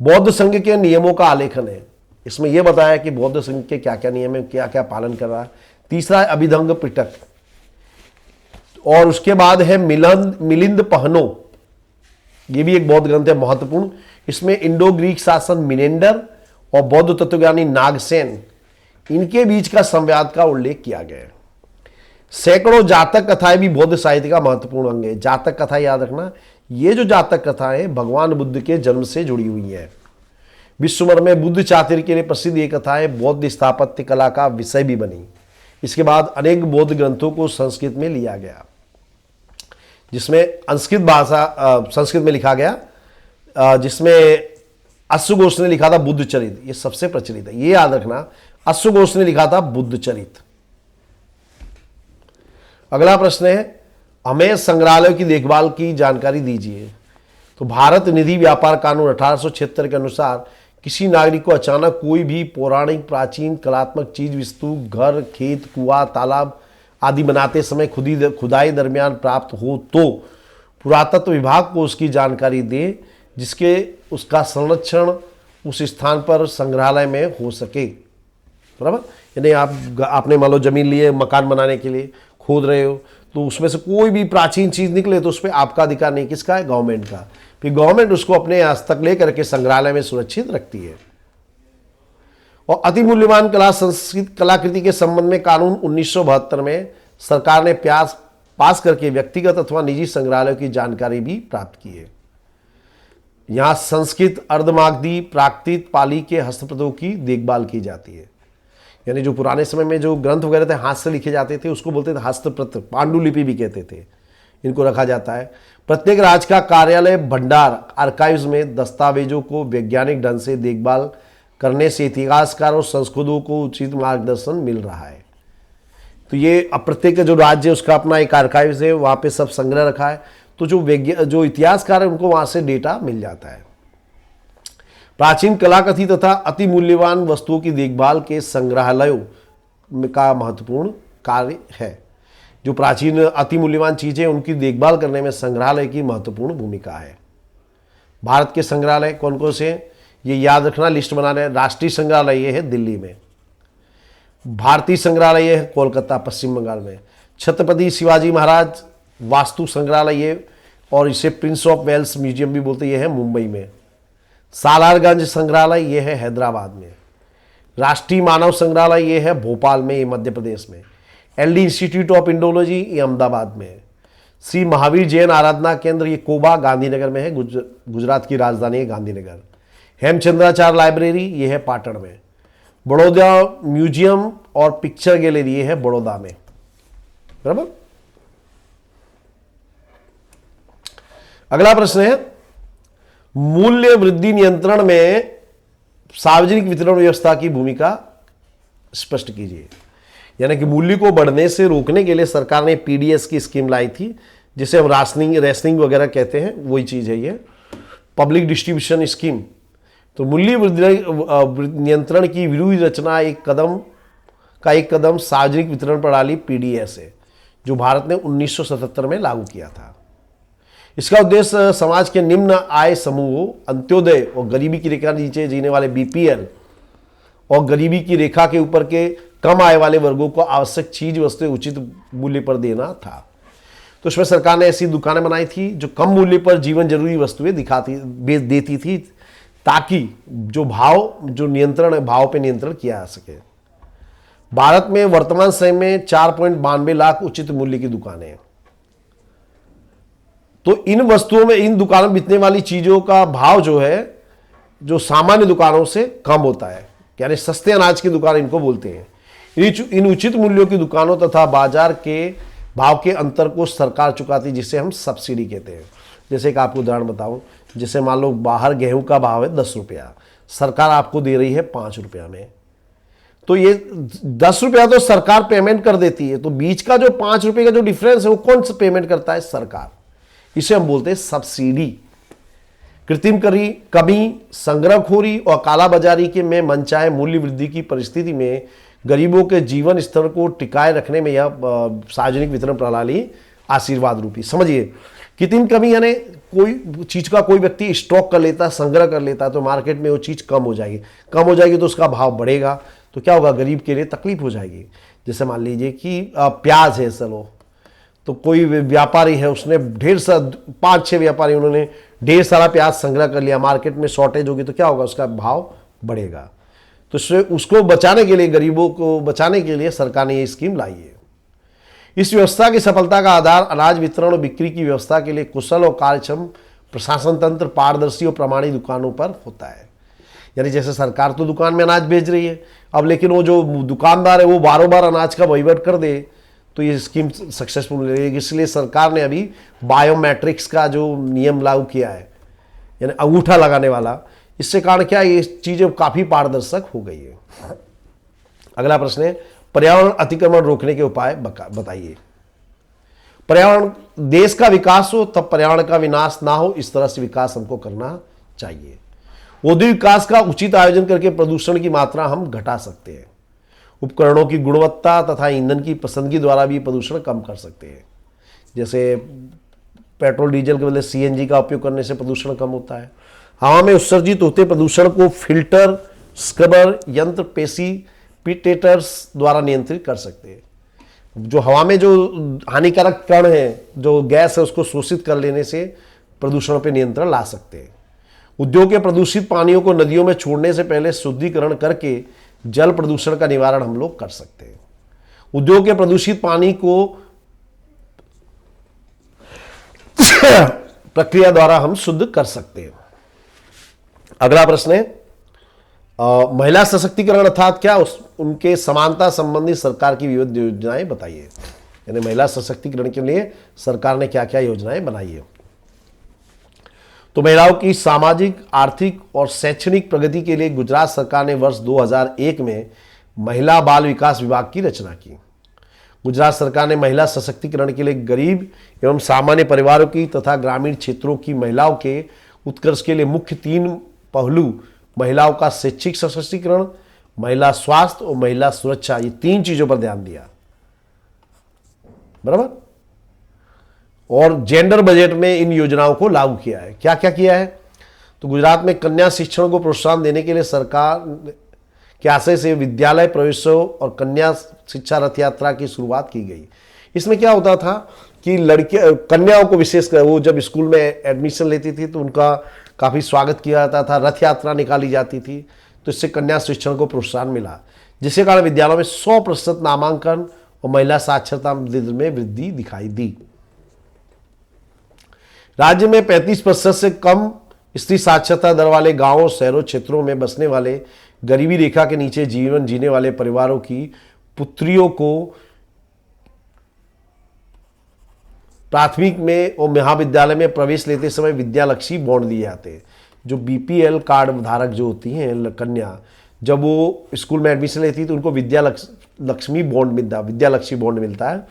बौद्ध संघ के नियमों का आलेखन है। इसमें यह बताया कि बौद्ध संघ के क्या क्या नियम है, क्या क्या पालन कर रहा है। तीसरा है अभिधंग पिटक, और उसके बाद है मिलिंद पहनो। ये भी एक बौद्ध ग्रंथ है महत्वपूर्ण। इसमें इंडो ग्रीक शासन मिनेंडर और बौद्ध तत्वज्ञानी नागसेन, इनके बीच का संवाद का उल्लेख किया गया है। सैकड़ों जातक कथाएं भी बौद्ध साहित्य का महत्वपूर्ण अंग है। जातक कथा याद रखना, ये जो जातक कथाएं भगवान बुद्ध के जन्म से जुड़ी हुई है। विश्व भर में बुद्ध चातुर्य के लिए प्रसिद्ध ये कथाएं बौद्ध स्थापत्य कला का विषय भी बनी। इसके बाद अनेक बौद्ध ग्रंथों को संस्कृत में लिया गया, जिसमें संस्कृत में लिखा गया, जिसमें अश्वघोष ने लिखा था बुद्ध चरित। ये सबसे प्रचलित है, ये याद रखना, अश्वघोष ने लिखा था बुद्ध चरित। अगला प्रश्न है, हमें संग्रहालयों की देखभाल की जानकारी दीजिए। तो भारत निधि व्यापार कानून 1876 के अनुसार किसी नागरिक को अचानक कोई भी पौराणिक प्राचीन कलात्मक चीज वस्तु, घर, खेत, कुआं, तालाब आदि बनाते समय खुदाई दरमियान प्राप्त हो तो पुरातत्व विभाग को उसकी जानकारी दे, जिसके उसका संरक्षण उस स्थान पर संग्रहालय में हो सके, बराबर। यानी आपने मान लो जमीन लिए मकान बनाने के लिए, खोद रहे हो, तो उसमें से कोई भी प्राचीन चीज निकले तो उस पर आपका अधिकार नहीं, किसका है? गवर्नमेंट का। फिर गवर्नमेंट उसको अपने हस्तक लेकर के संग्रहालय में सुरक्षित रखती है। और अति मूल्यवान कलाकृति के संबंध में कानून 1972 में सरकार ने पास करके व्यक्तिगत अथवा निजी संग्रहालयों की जानकारी भी प्राप्त की है। यहां संस्कृत, अर्धमागधी, प्राकृत, पाली के हस्तप्रतों की देखभाल की जाती है। यानी जो पुराने समय में जो ग्रंथ वगैरह थे हाथ से लिखे जाते थे उसको बोलते थे हस्तप्रत, पांडुलिपि भी कहते थे। इनको रखा जाता है। प्रत्येक राज्य का कार्यालय भंडार आर्काइव्स में दस्तावेजों को वैज्ञानिक ढंग से देखभाल करने से इतिहासकार और संशोधकों को उचित मार्गदर्शन मिल रहा है। तो ये अब प्रत्येक जो राज्य है उसका अपना एक आर्काइव्स है, वहाँ पे सब संग्रह रखा है। तो जो इतिहासकार है उनको वहाँ से डेटा मिल जाता है। प्राचीन कलाकृति तथा अति मूल्यवान वस्तुओं की देखभाल के संग्रहालयों का महत्वपूर्ण कार्य है। जो प्राचीन अति मूल्यवान चीजें उनकी देखभाल करने में संग्रहालय की महत्वपूर्ण भूमिका है। भारत के संग्रहालय कौन कौन से, ये याद रखना, लिस्ट बना रहे। राष्ट्रीय संग्रहालय ये है दिल्ली में, भारतीय संग्रहालय ये है कोलकाता पश्चिम बंगाल में, छत्रपति शिवाजी महाराज वास्तु संग्रहालय ये, और इसे प्रिंस ऑफ वेल्स म्यूजियम भी बोलते, ये है मुंबई में, सालारगंज संग्रहालय ये है हैदराबाद में, राष्ट्रीय मानव संग्रहालय ये है भोपाल में, ये मध्य प्रदेश में, एलडी इंस्टीट्यूट ऑफ इंडोलॉजी ये अहमदाबाद में, श्री महावीर जैन आराधना केंद्र ये कोबा गांधीनगर में है, गुजरात की राजधानी है गांधीनगर, हेमचंद्राचार्य लाइब्रेरी ये है पाटन में, बड़ौदा म्यूजियम और पिक्चर गैलरी ये है बड़ौदा में। बराबर। अगला प्रश्न है, मूल्य वृद्धि नियंत्रण में सार्वजनिक वितरण व्यवस्था की भूमिका स्पष्ट कीजिए। यानी कि मूल्य को बढ़ने से रोकने के लिए सरकार ने पीडीएस की स्कीम लाई थी, जिसे हम रेशनिंग वगैरह कहते हैं, वही चीज है ये, पब्लिक डिस्ट्रीब्यूशन स्कीम। तो मूल्य वृद्धि नियंत्रण की विरोधी रचना एक कदम सार्वजनिक वितरण प्रणाली पीडीएस है, जो भारत ने 1977 में लागू किया था। इसका उद्देश्य समाज के निम्न आय समूहों, अंत्योदय और गरीबी की रेखा नीचे जीने वाले बीपीएल और गरीबी की रेखा के ऊपर के कम आय वाले वर्गों को आवश्यक चीज वस्तुएं उचित मूल्य पर देना था। तो इसमें सरकार ने ऐसी दुकानें बनाई थी जो कम मूल्य पर जीवन जरूरी वस्तुएं देती थी, ताकि जो नियंत्रण भाव पे नियंत्रण किया जा सके। भारत में वर्तमान समय में 4.92 लाख उचित मूल्य की दुकानें हैं। तो इन वस्तुओं में, इन दुकानों में बिकने वाली चीजों का भाव जो है, जो सामान्य दुकानों से कम होता है, यानी सस्ते अनाज की दुकान इनको बोलते हैं। इन उचित मूल्यों की दुकानों तथा बाजार के भाव के अंतर को सरकार चुकाती, जिसे हम सब्सिडी कहते हैं। जैसे एक आपको उदाहरण बताऊं, जैसे मान लो बाहर गेहूं का भाव है 10 रुपया, सरकार आपको दे रही है 5 रुपया में, तो ये 10 रुपया तो सरकार पेमेंट कर देती है, तो बीच का जो 5 रुपये का जो डिफरेंस है वो कौन सा पेमेंट करता है? सरकार। इसे हम बोलते हैं सब्सिडी। कृत्रिम कमी, संग्रहखोरी और कालाबाजारी के में मनचाहे मूल्य वृद्धि की परिस्थिति में गरीबों के जीवन स्तर को टिकाए रखने में यह सार्वजनिक वितरण प्रणाली आशीर्वाद रूपी। समझिए, कृत्रिम कमी यानी कोई चीज का कोई व्यक्ति स्टॉक कर लेता, संग्रह कर लेता, तो मार्केट में वो चीज कम हो जाएगी तो उसका भाव बढ़ेगा, तो क्या होगा? गरीब के लिए तकलीफ हो जाएगी। जैसे मान लीजिए कि प्याज है, चलो, तो कोई व्यापारी है, उसने 5-6 व्यापारी, उन्होंने ढेर सारा प्याज संग्रह कर लिया, मार्केट में शॉर्टेज होगी तो क्या होगा? उसका भाव बढ़ेगा। तो उसको बचाने के लिए, गरीबों को बचाने के लिए सरकार ने ये स्कीम लाई है। इस व्यवस्था की सफलता का आधार अनाज वितरण और बिक्री की व्यवस्था के लिए कुशल और कार्यक्षम प्रशासन तंत्र, पारदर्शी और प्रमाणित दुकानों पर होता है। यानी जैसे सरकार तो दुकान में अनाज बेच रही है, अब लेकिन वो जो दुकानदार है वो बार अनाज का वहीवट कर दे, तो ये स्कीम सक्सेसफुल रहेगी। इसलिए सरकार ने अभी बायोमेट्रिक्स का जो नियम लागू किया है, यानी अंगूठा लगाने वाला, इससे कारण क्या है? ये चीजें काफी पारदर्शक हो गई है। अगला प्रश्न है, पर्यावरण अतिक्रमण रोकने के उपाय बताइए। पर्यावरण, देश का विकास हो तब पर्यावरण का विनाश ना हो, इस तरह से विकास हमको करना चाहिए। औद्योगिक विकास का उचित आयोजन करके प्रदूषण की मात्रा हम घटा सकते हैं। उपकरणों की गुणवत्ता तथा ईंधन की पसंदगी द्वारा भी प्रदूषण कम कर सकते हैं। जैसे पेट्रोल डीजल के बदले सीएनजी का उपयोग करने से प्रदूषण कम होता है। हवा में उत्सर्जित होते प्रदूषण को फिल्टर, स्क्रबर यंत्र, प्रेसिपिटेटर्स द्वारा नियंत्रित कर सकते हैं। जो हवा में जो हानिकारक कण है, जो गैस है, उसको शोषित कर लेने से प्रदूषण पर नियंत्रण ला सकते हैं। उद्योग के प्रदूषित पानियों को नदियों में छोड़ने से पहले शुद्धिकरण करके जल प्रदूषण का निवारण हम लोग कर सकते हैं। उद्योग के प्रदूषित पानी को प्रक्रिया द्वारा हम शुद्ध कर सकते हैं। अगला प्रश्न है, महिला सशक्तिकरण अर्थात क्या, उनके समानता संबंधी सरकार की विविध योजनाएं बताइए। यानी महिला सशक्तिकरण के लिए सरकार ने क्या क्या योजनाएं बनाई है। तो महिलाओं की सामाजिक, आर्थिक और शैक्षणिक प्रगति के लिए गुजरात सरकार ने वर्ष 2001 में महिला बाल विकास विभाग की रचना की। गुजरात सरकार ने महिला सशक्तिकरण के लिए गरीब एवं सामान्य परिवारों की तथा ग्रामीण क्षेत्रों की महिलाओं के उत्कर्ष के लिए मुख्य 3 पहलू, महिलाओं का शैक्षिक सशक्तिकरण, महिला स्वास्थ्य और महिला सुरक्षा, ये 3 चीजों पर ध्यान दिया। बराबर। और जेंडर बजट में इन योजनाओं को लागू किया है। क्या क्या किया है? तो गुजरात में कन्या शिक्षण को प्रोत्साहन देने के लिए सरकार के आशय से विद्यालय प्रवेशोत्सव और कन्या शिक्षा रथ यात्रा की शुरुआत की गई। इसमें क्या होता था कि लड़कियां, कन्याओं को विशेषकर, वो जब स्कूल में एडमिशन लेती थी तो उनका काफ़ी स्वागत किया जाता था, रथ यात्रा निकाली जाती थी, तो इससे कन्या शिक्षण को प्रोत्साहन मिला, जिसके कारण विद्यालयों में 100% नामांकन और महिला साक्षरता दर में वृद्धि दिखाई दी। राज्य में 35% से कम स्त्री साक्षरता दर वाले गांवों, शहरों, क्षेत्रों में बसने वाले गरीबी रेखा के नीचे जीवन जीने वाले परिवारों की पुत्रियों को प्राथमिक में और महाविद्यालय में प्रवेश लेते समय विद्यालक्ष्मी बॉन्ड दिए जाते हैं। जो बीपीएल कार्ड धारक जो होती हैं कन्या, जब वो स्कूल में एडमिशन लेती है तो उनको विद्यालक्ष्मी बॉन्ड मिलता है।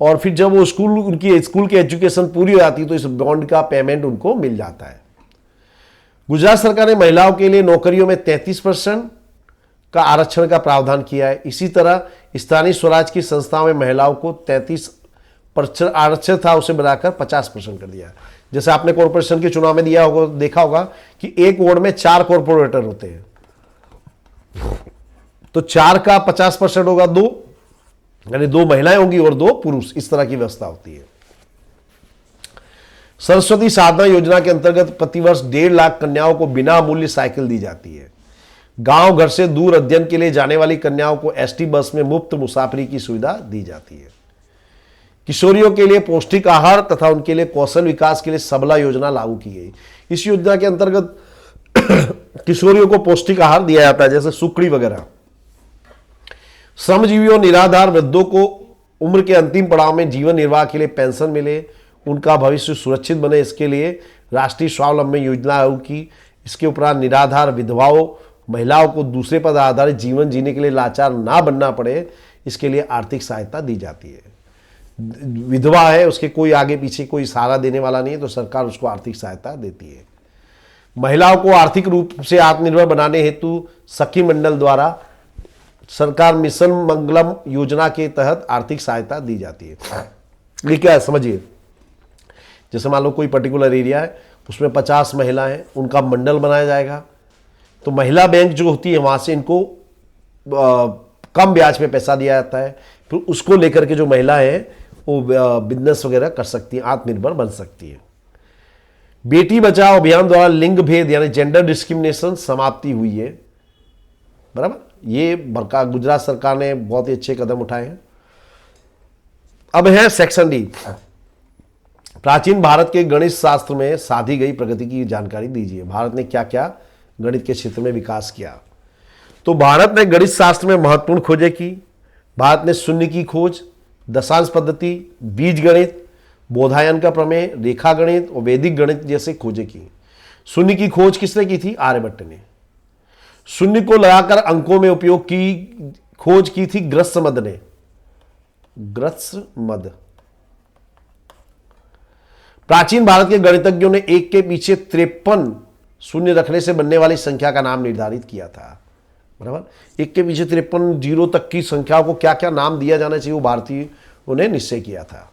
और फिर जब वो उनकी स्कूल की एजुकेशन पूरी हो जाती है तो इस बॉन्ड का पेमेंट उनको मिल जाता है। गुजरात सरकार ने महिलाओं के लिए नौकरियों में 33% का आरक्षण का प्रावधान किया है। इसी तरह स्थानीय स्वराज की संस्थाओं में महिलाओं को 33% आरक्षण था, उसे बढ़ाकर 50% कर दिया। जैसे आपने कॉर्पोरेशन के चुनाव में देखा होगा कि एक वार्ड में 4 कॉर्पोरेटर होते हैं, तो 4 का 50% होगा 2, यानी 2 महिलाएं होंगी और 2 पुरुष। इस तरह की व्यवस्था होती है। सरस्वती साधना योजना के अंतर्गत प्रतिवर्ष 1.5 लाख कन्याओं को बिना मूल्य साइकिल दी जाती है। गांव घर से दूर अध्ययन के लिए जाने वाली कन्याओं को एसटी बस में मुफ्त मुसाफरी की सुविधा दी जाती है। किशोरियों के लिए पौष्टिक आहार तथा उनके लिए कौशल विकास के लिए सबला योजना लागू की गई। इस योजना के अंतर्गत किशोरियों को पौष्टिक आहार दिया जाता है, जैसे सुकड़ी वगैरह। श्रमजीवियों, निराधार वृद्धों को उम्र के अंतिम पड़ाव में जीवन निर्वाह के लिए पेंशन मिले, उनका भविष्य सुरक्षित बने, इसके लिए राष्ट्रीय स्वावलंबन योजना लागू की। इसके उपरांत निराधार विधवाओं, महिलाओं को दूसरे पर आधारित जीवन जीने के लिए लाचार ना बनना पड़े, इसके लिए आर्थिक सहायता दी जाती है। विधवा है, उसके कोई आगे पीछे कोई सहारा देने वाला नहीं है, तो सरकार उसको आर्थिक सहायता देती है। महिलाओं को आर्थिक रूप से आत्मनिर्भर बनाने हेतु सखी मंडल द्वारा सरकार मिशन मंगलम योजना के तहत आर्थिक सहायता दी जाती है। ये क्या है समझिए, जैसे मान लो कोई पर्टिकुलर एरिया है, उसमें 50 महिलाएं हैं, उनका मंडल बनाया जाएगा, तो महिला बैंक जो होती है वहां से इनको कम ब्याज पे पैसा दिया जाता है। फिर उसको लेकर के जो महिलाएं हैं वो बिजनेस वगैरह कर सकती हैं, आत्मनिर्भर बन सकती है। बेटी बचाओ अभियान द्वारा लिंग भेद यानी जेंडर डिस्क्रिमिनेशन समाप्ति हुई है, बराबर। ये गुजरात सरकार ने बहुत ही अच्छे कदम उठाए हैं। अब है सेक्शन डी, प्राचीन भारत के गणित शास्त्र में साधी गई प्रगति की जानकारी दीजिए। भारत ने क्या क्या गणित के क्षेत्र में विकास किया? तो भारत ने गणित शास्त्र में महत्वपूर्ण खोजें की। भारत ने शून्य की खोज, दशांश पद्धति, बीज गणित, बोधायन का प्रमेय, रेखा गणित और वैदिक गणित जैसे खोजें की। शून्य की खोज किसने की थी? आर्यभट्ट ने। शून्य को लगाकर अंकों में उपयोग की खोज की थी ग्रत्समद ने। ग्रत्समद। प्राचीन भारत के गणितज्ञों ने एक के पीछे 53 शून्य रखने से बनने वाली संख्या का नाम निर्धारित किया था, बराबर। एक के पीछे 53 जीरो तक की संख्या को क्या क्या नाम दिया जाना चाहिए वो भारतीयों ने निश्चय किया था।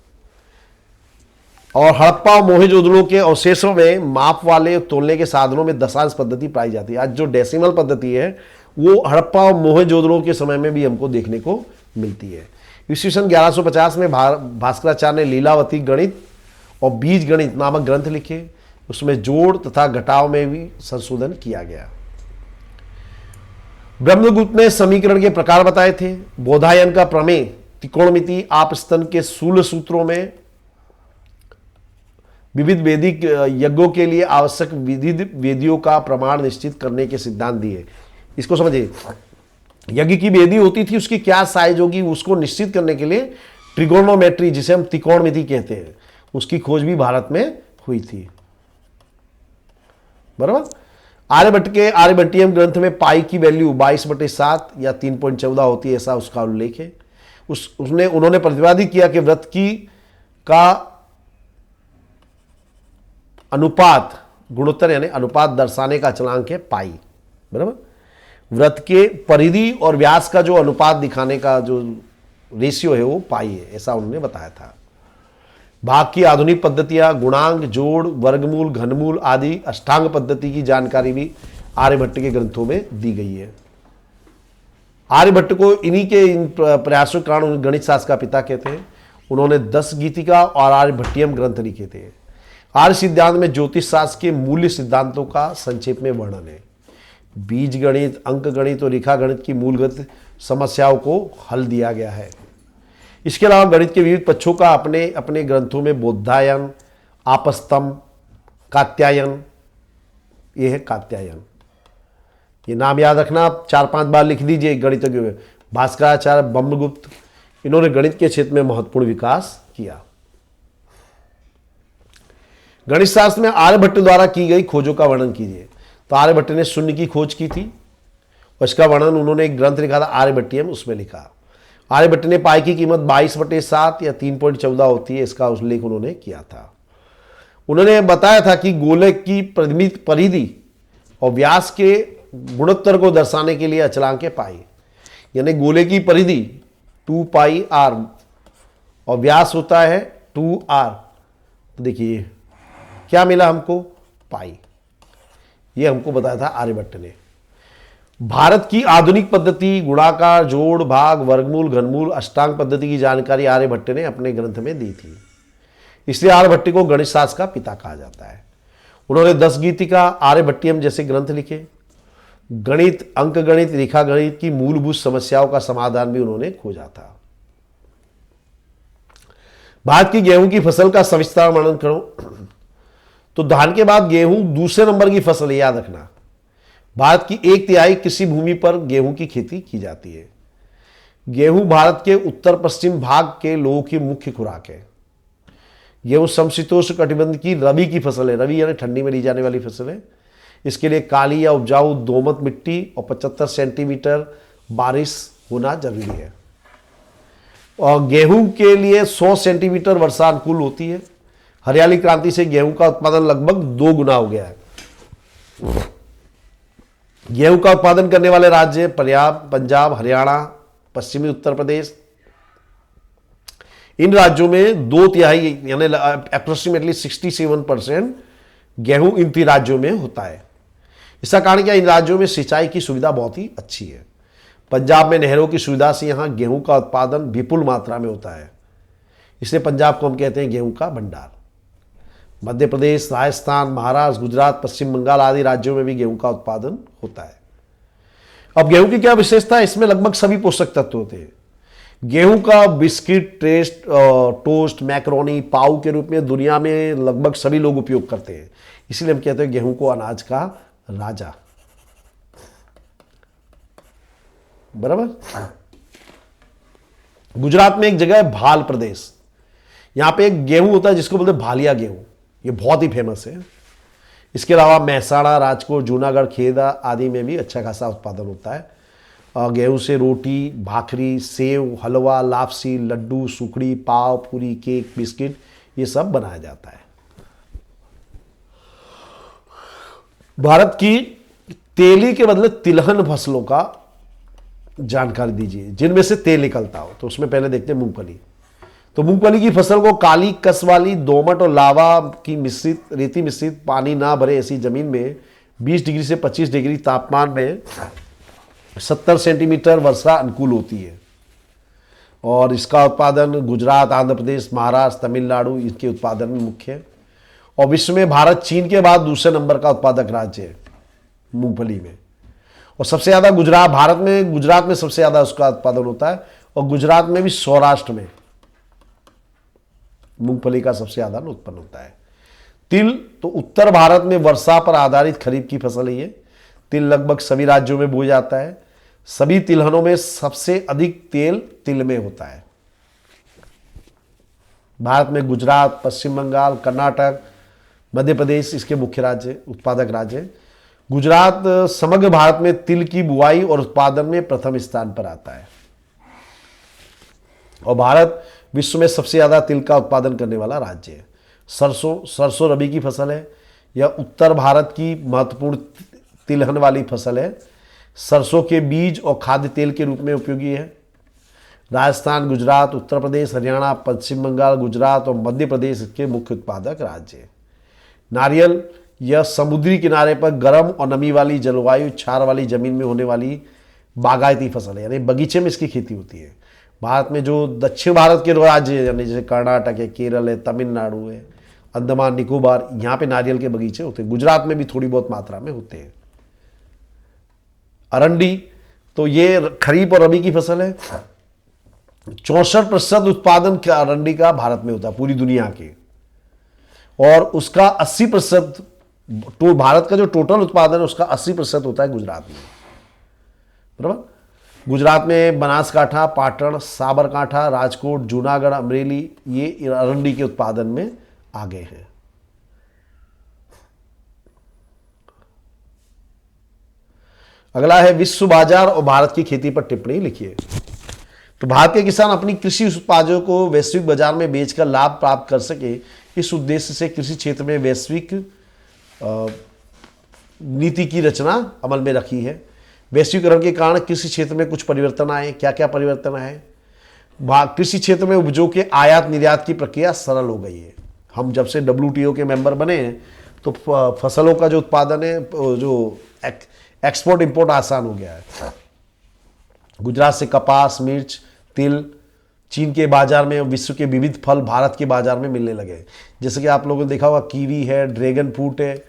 और हड़प्पा और मोहेंजोदड़ो के अवशेषों में माप वाले तोलने के साधनों में दशांश पद्धति पाई जाती है। आज जो डेसिमल पद्धति है वो हड़प्पा और मोहेंजोदड़ो के समय में भी हमको देखने को मिलती है। ईस्वी सन 1150 में भास्कराचार्य ने लीलावती गणित और बीज गणित नामक ग्रंथ लिखे। उसमें जोड़ तथा घटाव में भी संशोधन किया गया। ब्रह्मगुप्त ने समीकरण के प्रकार बताए थे। बोधायन का प्रमेय त्रिकोणमिति आपस्तन के शूल सूत्रों में विविध वैदिक यज्ञों के लिए आवश्यक वेदियों का प्रमाण निश्चित करने के सिद्धांत दिए। इसको समझिए, यज्ञ की वेदी होती थी, उसकी क्या साइज होगी उसको निश्चित करने के लिए ट्रिगोनोमेट्री, जिसे हम त्रिकोणमिति कहते हैं, उसकी खोज भी भारत में हुई थी, बराबर। आर्यभट्ट के आर्यभट्टियम ग्रंथ में पाई की वैल्यू 22/7 या 3.14 होती है, ऐसा उसका उल्लेख है। उन्होंने प्रतिपादित किया कि वृत्त की का अनुपात गुणोत्तर यानी अनुपात दर्शाने का अचलांक है पाई, बराबर। वृत्त के परिधि और व्यास का जो अनुपात दिखाने का जो रेशियो है वो पाई है, ऐसा उन्होंने बताया था। भाग की आधुनिक पद्धतियां, गुणांक, जोड़, वर्गमूल, घनमूल आदि अष्टांग पद्धति की जानकारी भी आर्यभट्ट के ग्रंथों में दी गई है। आर्यभट्ट को इन्हीं के इन प्रयासों के कारण गणित शास्त्र का पिता कहते हैं। उन्होंने 10 गीतिका और आर्यभट्टियम ग्रंथ लिखे थे। आर्य सिद्धांत में ज्योतिष शास्त्र के मूल्य सिद्धांतों का संक्षेप में वर्णन है। बीज गणित, अंक गणित और रेखा गणित की मूलगत समस्याओं को हल दिया गया है। इसके अलावा गणित के विविध पक्षों का अपने अपने ग्रंथों में बोधायन, आपस्तंभ, कात्यायन, ये है कात्यायन, ये नाम याद रखना, 4-5 बार लिख दीजिए गणितज्ञ में। भास्कराचार्य, ब्रह्मगुप्त, इन्होंने गणित के क्षेत्र में महत्वपूर्ण विकास किया। गणित शास्त्र में आर्यभट्ट द्वारा की गई खोजों का वर्णन कीजिए। तो आर्यभट्ट ने शून्य की खोज की थी और इसका वर्णन उन्होंने एक ग्रंथ लिखा था आर्यभट्टियम, उसमें लिखा। आर्यभट्ट ने पाई की कीमत 22/7 या 3.14 होती है, इसका उल्लेख उन्होंने किया था। उन्होंने बताया था कि गोलक की परिमित परिधि और व्यास के गुणोत्तर को दर्शाने के लिए अचलांकें पाई, यानी गोले की परिधि 2πr और व्यास होता है 2r। तो देखिए क्या मिला हमको, पाई। ये हमको बताया था आर्यभट्ट ने। भारत की आधुनिक पद्धति, गुणाकार, जोड़, भाग, वर्गमूल, घनमूल, अष्टांग पद्धति की जानकारी आर्यभट्ट ने अपने ग्रंथ में दी थी। इसलिए आर्यभट्ट को गणित शास्त्र का पिता कहा जाता है। उन्होंने 10 गीतिका, आर्यभट्टियम जैसे ग्रंथ लिखे। गणित, अंक गणित, रेखा गणित की मूलभूत समस्याओं का समाधान भी उन्होंने खोजा था। भारत की गेहूं की फसल का सविस्तार वर्णन करो। तो धान के बाद गेहूं दूसरे नंबर की फसल है, याद रखना। भारत की 1/3 कृषि भूमि पर गेहूं की खेती की जाती है। गेहूं भारत के उत्तर पश्चिम भाग के लोगों की मुख्य खुराक है। गेहूं समशीतोष्ण कटिबंध की रबी की फसल है। रबी यानी ठंडी में ली जाने वाली फसल है। इसके लिए काली या उपजाऊ दोमट मिट्टी और 75 सेंटीमीटर बारिश होना जरूरी है। और गेहूं के लिए 100 सेंटीमीटर वर्षा अनुकूल होती है। हरियाली क्रांति से गेहूं का उत्पादन लगभग 2 गुना हो गया है। गेहूं का उत्पादन करने वाले राज्य पंजाब, हरियाणा, पश्चिमी उत्तर प्रदेश। इन राज्यों में 2/3 यानी अप्रोक्सीमेटली 67% गेहूं इन 3 राज्यों में होता है। इसका कारण क्या, इन राज्यों में सिंचाई की सुविधा बहुत ही अच्छी है। पंजाब में नहरों की सुविधा से यहां गेहूं का उत्पादन विपुल मात्रा में होता है, इसलिए पंजाब को हम कहते हैं गेहूं का भंडार। मध्य प्रदेश, राजस्थान, महाराष्ट्र, गुजरात, पश्चिम बंगाल आदि राज्यों में भी गेहूं का उत्पादन होता है। अब गेहूं की क्या विशेषता है, इसमें लगभग सभी पोषक तत्व होते हैं। गेहूं का बिस्किट, टोस्ट, मैक्रोनी, पाव के रूप में दुनिया में लगभग सभी लोग उपयोग करते हैं। इसलिए हम कहते हैं गेहूं को अनाज का राजा। बराबर। गुजरात में एक जगह है भाल प्रदेश, यहां पे एक गेहूं होता है जिसको बोलते हैं भालिया गेहूं, ये बहुत ही फेमस है। इसके अलावा महसाणा, राजकोट, जूनागढ़, खेदा आदि में भी अच्छा खासा उत्पादन होता है। गेहूं से रोटी, भाखरी, सेव, हलवा, लापसी, लड्डू, सुखड़ी, पाव, पूरी, केक, बिस्किट, ये सब बनाया जाता है। भारत की तेली के बदले तिलहन फसलों का जानकारी दीजिए जिनमें से तेल निकलता हो। तो उसमें पहले देखते हैं मूंगफली। तो मूंगफली की फसल को काली, कस वाली, दोमट और लावा की मिश्रित, रेती मिश्रित, पानी ना भरे ऐसी जमीन में 20 डिग्री से 25 डिग्री तापमान में 70 सेंटीमीटर वर्षा अनुकूल होती है। और इसका उत्पादन गुजरात, आंध्र प्रदेश, महाराष्ट्र, तमिलनाडु इसके उत्पादन में मुख्य है। और विश्व में भारत चीन के बाद दूसरे नंबर का उत्पादक राज्य है मूंगफली में। और सबसे ज़्यादा गुजरात में सबसे ज़्यादा उसका उत्पादन होता है। और गुजरात में भी सौराष्ट्र में मूंगफली का सबसे ज़्यादा उत्पन्न होता है। तिल, तो उत्तर भारत में वर्षा पर आधारित खरीफ की फसल है ये। तिल लगभग सभी राज्यों में बोया जाता है। सभी तिलहनों में सबसे अधिक तेल तिल में होता है। भारत में गुजरात, पश्चिम बंगाल, कर्नाटक, मध्य प्रदेश इसके मुख्य राज्य, उत्पादक राज्य हैं। गुजरात समग्र भारत में तिल की बुआई और उत्पादन में प्रथम स्थान पर आता है। और भारत विश्व में सबसे ज्यादा तिल का उत्पादन करने वाला राज्य है। सरसों रबी की फसल है। यह उत्तर भारत की महत्वपूर्ण तिलहन वाली फसल है। सरसों के बीज और खाद्य तेल के रूप में उपयोगी है। राजस्थान, गुजरात, उत्तर प्रदेश, हरियाणा, पश्चिम बंगाल, गुजरात और मध्य प्रदेश इसके मुख्य उत्पादक राज्य हैं। नारियल यह समुद्री किनारे पर गर्म और नमी वाली जलवायु, क्षार वाली जमीन में होने वाली बागायती फसल है, यानी बगीचे में इसकी खेती होती है। भारत में जो दक्षिण भारत के राज्य यानी जैसे कर्नाटक है, केरल है, तमिलनाडु है, अंडमान निकोबार, यहाँ पे नारियल के बगीचे होते हैं। गुजरात में भी थोड़ी बहुत मात्रा में होते हैं। अरंडी, तो ये खरीफ और रबी की फसल है। 64% उत्पादन अरंडी का भारत में होता है पूरी दुनिया के, और उसका 80% तो भारत का जो टोटल उत्पादन है उसका 80% होता है गुजरात में, बराबर। गुजरात में बनासकांठा, पाटण, साबरकांठा, राजकोट, जूनागढ़, अमरेली ये अरंडी के उत्पादन में आगे हैं। अगला है विश्व बाजार और भारत की खेती पर टिप्पणी लिखिए। तो भारत के किसान अपनी कृषि उत्पादों को वैश्विक बाजार में बेचकर लाभ प्राप्त कर सके, इस उद्देश्य से कृषि क्षेत्र में वैश्विक नीति की रचना अमल में रखी है। वैश्वीकरण के कारण कृषि क्षेत्र में कुछ परिवर्तन आए। क्या क्या परिवर्तन आए? कृषि क्षेत्र में उपजों के आयात निर्यात की प्रक्रिया सरल हो गई है। हम जब से WTO के मेंबर बने हैं तो फसलों का जो उत्पादन है, जो एक्सपोर्ट इंपोर्ट आसान हो गया है। गुजरात से कपास, मिर्च, तिल चीन के बाजार में, विश्व के विविध फल भारत के बाजार में मिलने लगे। जैसे कि आप लोगों ने देखा होगा, कीवी है, ड्रैगन फ्रूट है,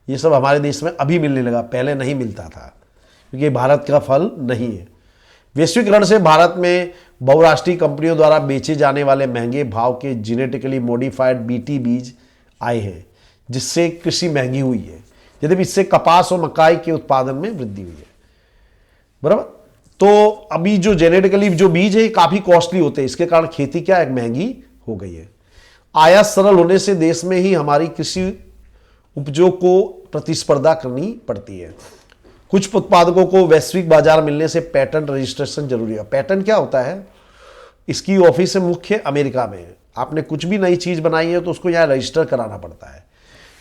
ये सब हमारे देश में अभी मिलने लगा, पहले नहीं मिलता था क्योंकि भारत का फल नहीं है। वैश्वीकरण से भारत में बहुराष्ट्रीय कंपनियों द्वारा बेचे जाने वाले महंगे भाव के जेनेटिकली मॉडिफाइड BT बीज आए हैं, जिससे कृषि महंगी हुई है। यद्यपि इससे कपास और मकाई के उत्पादन में वृद्धि हुई है, बराबर। तो अभी जो जेनेटिकली जो बीज है काफी कॉस्टली होते हैं, इसके कारण खेती क्या है, महंगी हो गई है। आयात सरल होने से देश में ही हमारी कृषि उपजों को प्रतिस्पर्धा करनी पड़ती है। कुछ उत्पादकों को वैश्विक बाजार मिलने से पेटेंट रजिस्ट्रेशन जरूरी है। पेटेंट क्या होता है? इसकी ऑफिस है मुख्य अमेरिका में है। आपने कुछ भी नई चीज बनाई है तो उसको यहाँ रजिस्टर कराना पड़ता है।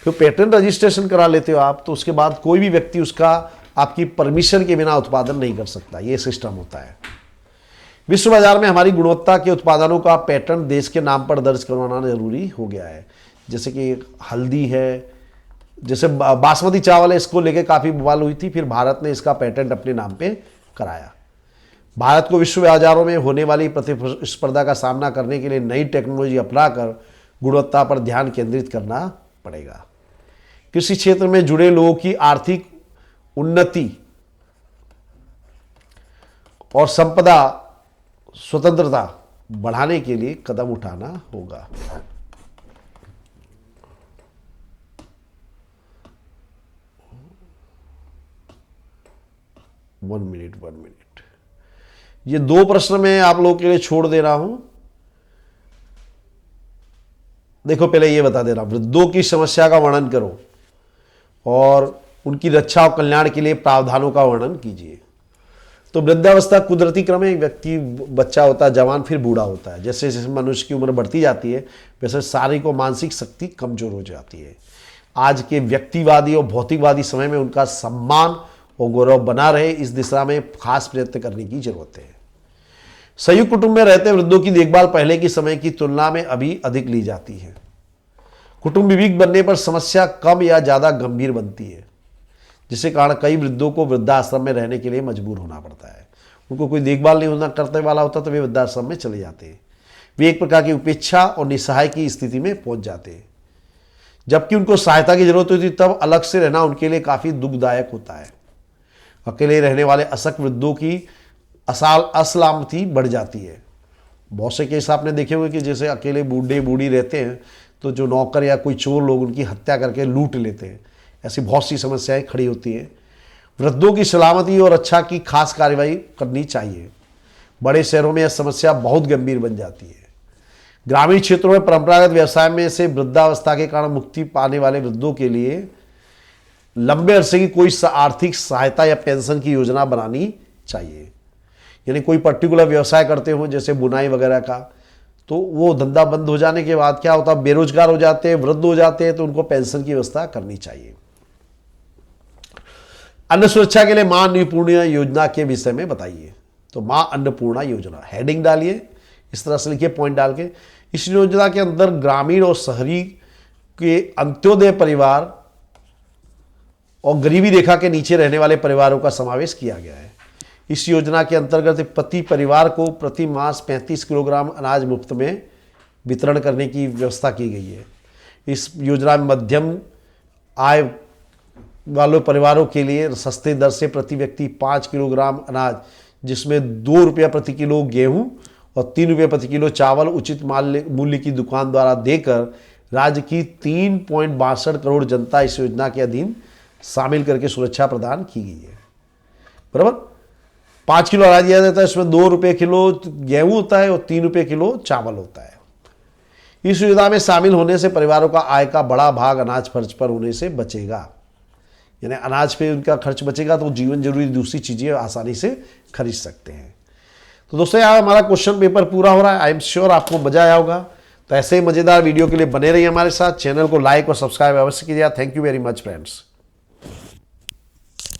फिर पेटेंट रजिस्ट्रेशन करा लेते हो आप, तो उसके बाद कोई भी व्यक्ति उसका आपकी परमिशन के बिना उत्पादन नहीं कर सकता। ये सिस्टम होता है। विश्व बाजार में हमारी गुणवत्ता के उत्पादनों का पेटेंट देश के नाम पर दर्ज करवाना जरूरी हो गया है। जैसे कि हल्दी है, जैसे बासमती चावल है, इसको लेके काफी बवाल हुई थी, फिर भारत ने इसका पेटेंट अपने नाम पे कराया। भारत को विश्व बाजारों में होने वाली प्रतिस्पर्धा का सामना करने के लिए नई टेक्नोलॉजी अपनाकर गुणवत्ता पर ध्यान केंद्रित करना पड़ेगा। कृषि क्षेत्र में जुड़े लोगों की आर्थिक उन्नति और संपदा स्वतंत्रता बढ़ाने के लिए कदम उठाना होगा। One minute. ये 2 प्रश्न मैं आप लोगों के लिए छोड़ दे रहा हूं। देखो, पहले ये बता दे रहा हूं, वृद्धों की समस्या का वर्णन करो और उनकी रक्षा और कल्याण के लिए प्रावधानों का वर्णन कीजिए। तो वृद्धावस्था कुदरती क्रम है। व्यक्ति बच्चा होता है, जवान, फिर बूढ़ा होता है। जैसे जैसे मनुष्य की उम्र बढ़ती जाती है वैसे शारीरिक और मानसिक शक्ति कमजोर हो जाती है। आज के व्यक्तिवादी और भौतिकवादी समय में उनका सम्मान और गौरव बना रहे, इस दिशा में खास प्रयत्न करने की जरूरत है। संयुक्त कुटुंब में रहते वृद्धों की देखभाल पहले के समय की तुलना में अभी अधिक ली जाती है। कुटुंब विविध बनने पर समस्या कम या ज्यादा गंभीर बनती है, जिसके कारण कई वृद्धों को वृद्धाश्रम में रहने के लिए मजबूर होना पड़ता है। उनको कोई देखभाल नहीं होना करने वाला होता तो वे वृद्धाश्रम में चले जाते हैं। वे एक प्रकार की उपेक्षा और निस्सहाय की स्थिति में पहुंच जाते हैं। जबकि उनको सहायता की जरूरत होती है, तब अलग से रहना उनके लिए काफी दुखदायक होता है। अकेले रहने वाले अशक्त वृद्धों की असलामती बढ़ जाती है। बहुत से केस आपने देखे हुए कि जैसे अकेले बूढ़े बूढ़ी रहते हैं तो जो नौकर या कोई चोर लोग उनकी हत्या करके लूट लेते हैं। ऐसी बहुत सी समस्याएं खड़ी होती हैं। वृद्धों की सलामती और रक्षा की खास कार्रवाई करनी चाहिए। बड़े शहरों में यह समस्या बहुत गंभीर बन जाती है। ग्रामीण क्षेत्रों में परंपरागत व्यवसाय में से वृद्धावस्था के कारण मुक्ति पाने वाले वृद्धों के लिए लंबे अरसे की कोई आर्थिक सहायता या पेंशन की योजना बनानी चाहिए। यानी कोई पर्टिकुलर व्यवसाय करते हो जैसे बुनाई वगैरह का, तो वो धंधा बंद हो जाने के बाद क्या होता है, बेरोजगार हो जाते हैं, वृद्ध हो जाते हैं, तो उनको पेंशन की व्यवस्था करनी चाहिए। अन्न सुरक्षा के लिए मां अन्नपूर्णा योजना के विषय में बताइए। तो माँ अन्नपूर्णा योजना हेडिंग डालिए, इस तरह से लिखिए पॉइंट डाल के। इस योजना के अंदर ग्रामीण और शहरी के अंत्योदय परिवार और गरीबी रेखा के नीचे रहने वाले परिवारों का समावेश किया गया है। इस योजना के अंतर्गत प्रति परिवार को प्रति मास 35 किलोग्राम अनाज मुफ्त में वितरण करने की व्यवस्था की गई है। इस योजना में मध्यम आय वाले परिवारों के लिए सस्ते दर से प्रति व्यक्ति 5 किलोग्राम अनाज, जिसमें 2 रुपया प्रति किलो गेहूं और 3 रुपये प्रति किलो चावल उचित मूल्य की दुकान द्वारा देकर राज्य की 3.62 करोड़ जनता इस योजना के अधीन शामिल करके सुरक्षा प्रदान की गई है। बराबर 5 किलो अनाज दिया जाता है, इसमें 2 रुपये किलो गेहूं होता है और 3 रुपये किलो चावल होता है। इस योजना में शामिल होने से परिवारों का आय का बड़ा भाग अनाज खर्च पर होने से बचेगा, यानी अनाज पे उनका खर्च बचेगा तो जीवन जरूरी दूसरी चीज़ें आसानी से खरीद सकते हैं। तो दोस्तों यहाँ हमारा क्वेश्चन पेपर पूरा हो रहा है। आई एम श्योर आपको मजा आया होगा। तो ऐसे ही मज़ेदार वीडियो के लिए बने रहिए हमारे साथ। चैनल को लाइक और सब्सक्राइब अवश्य कीजिए। Thank you very much friends.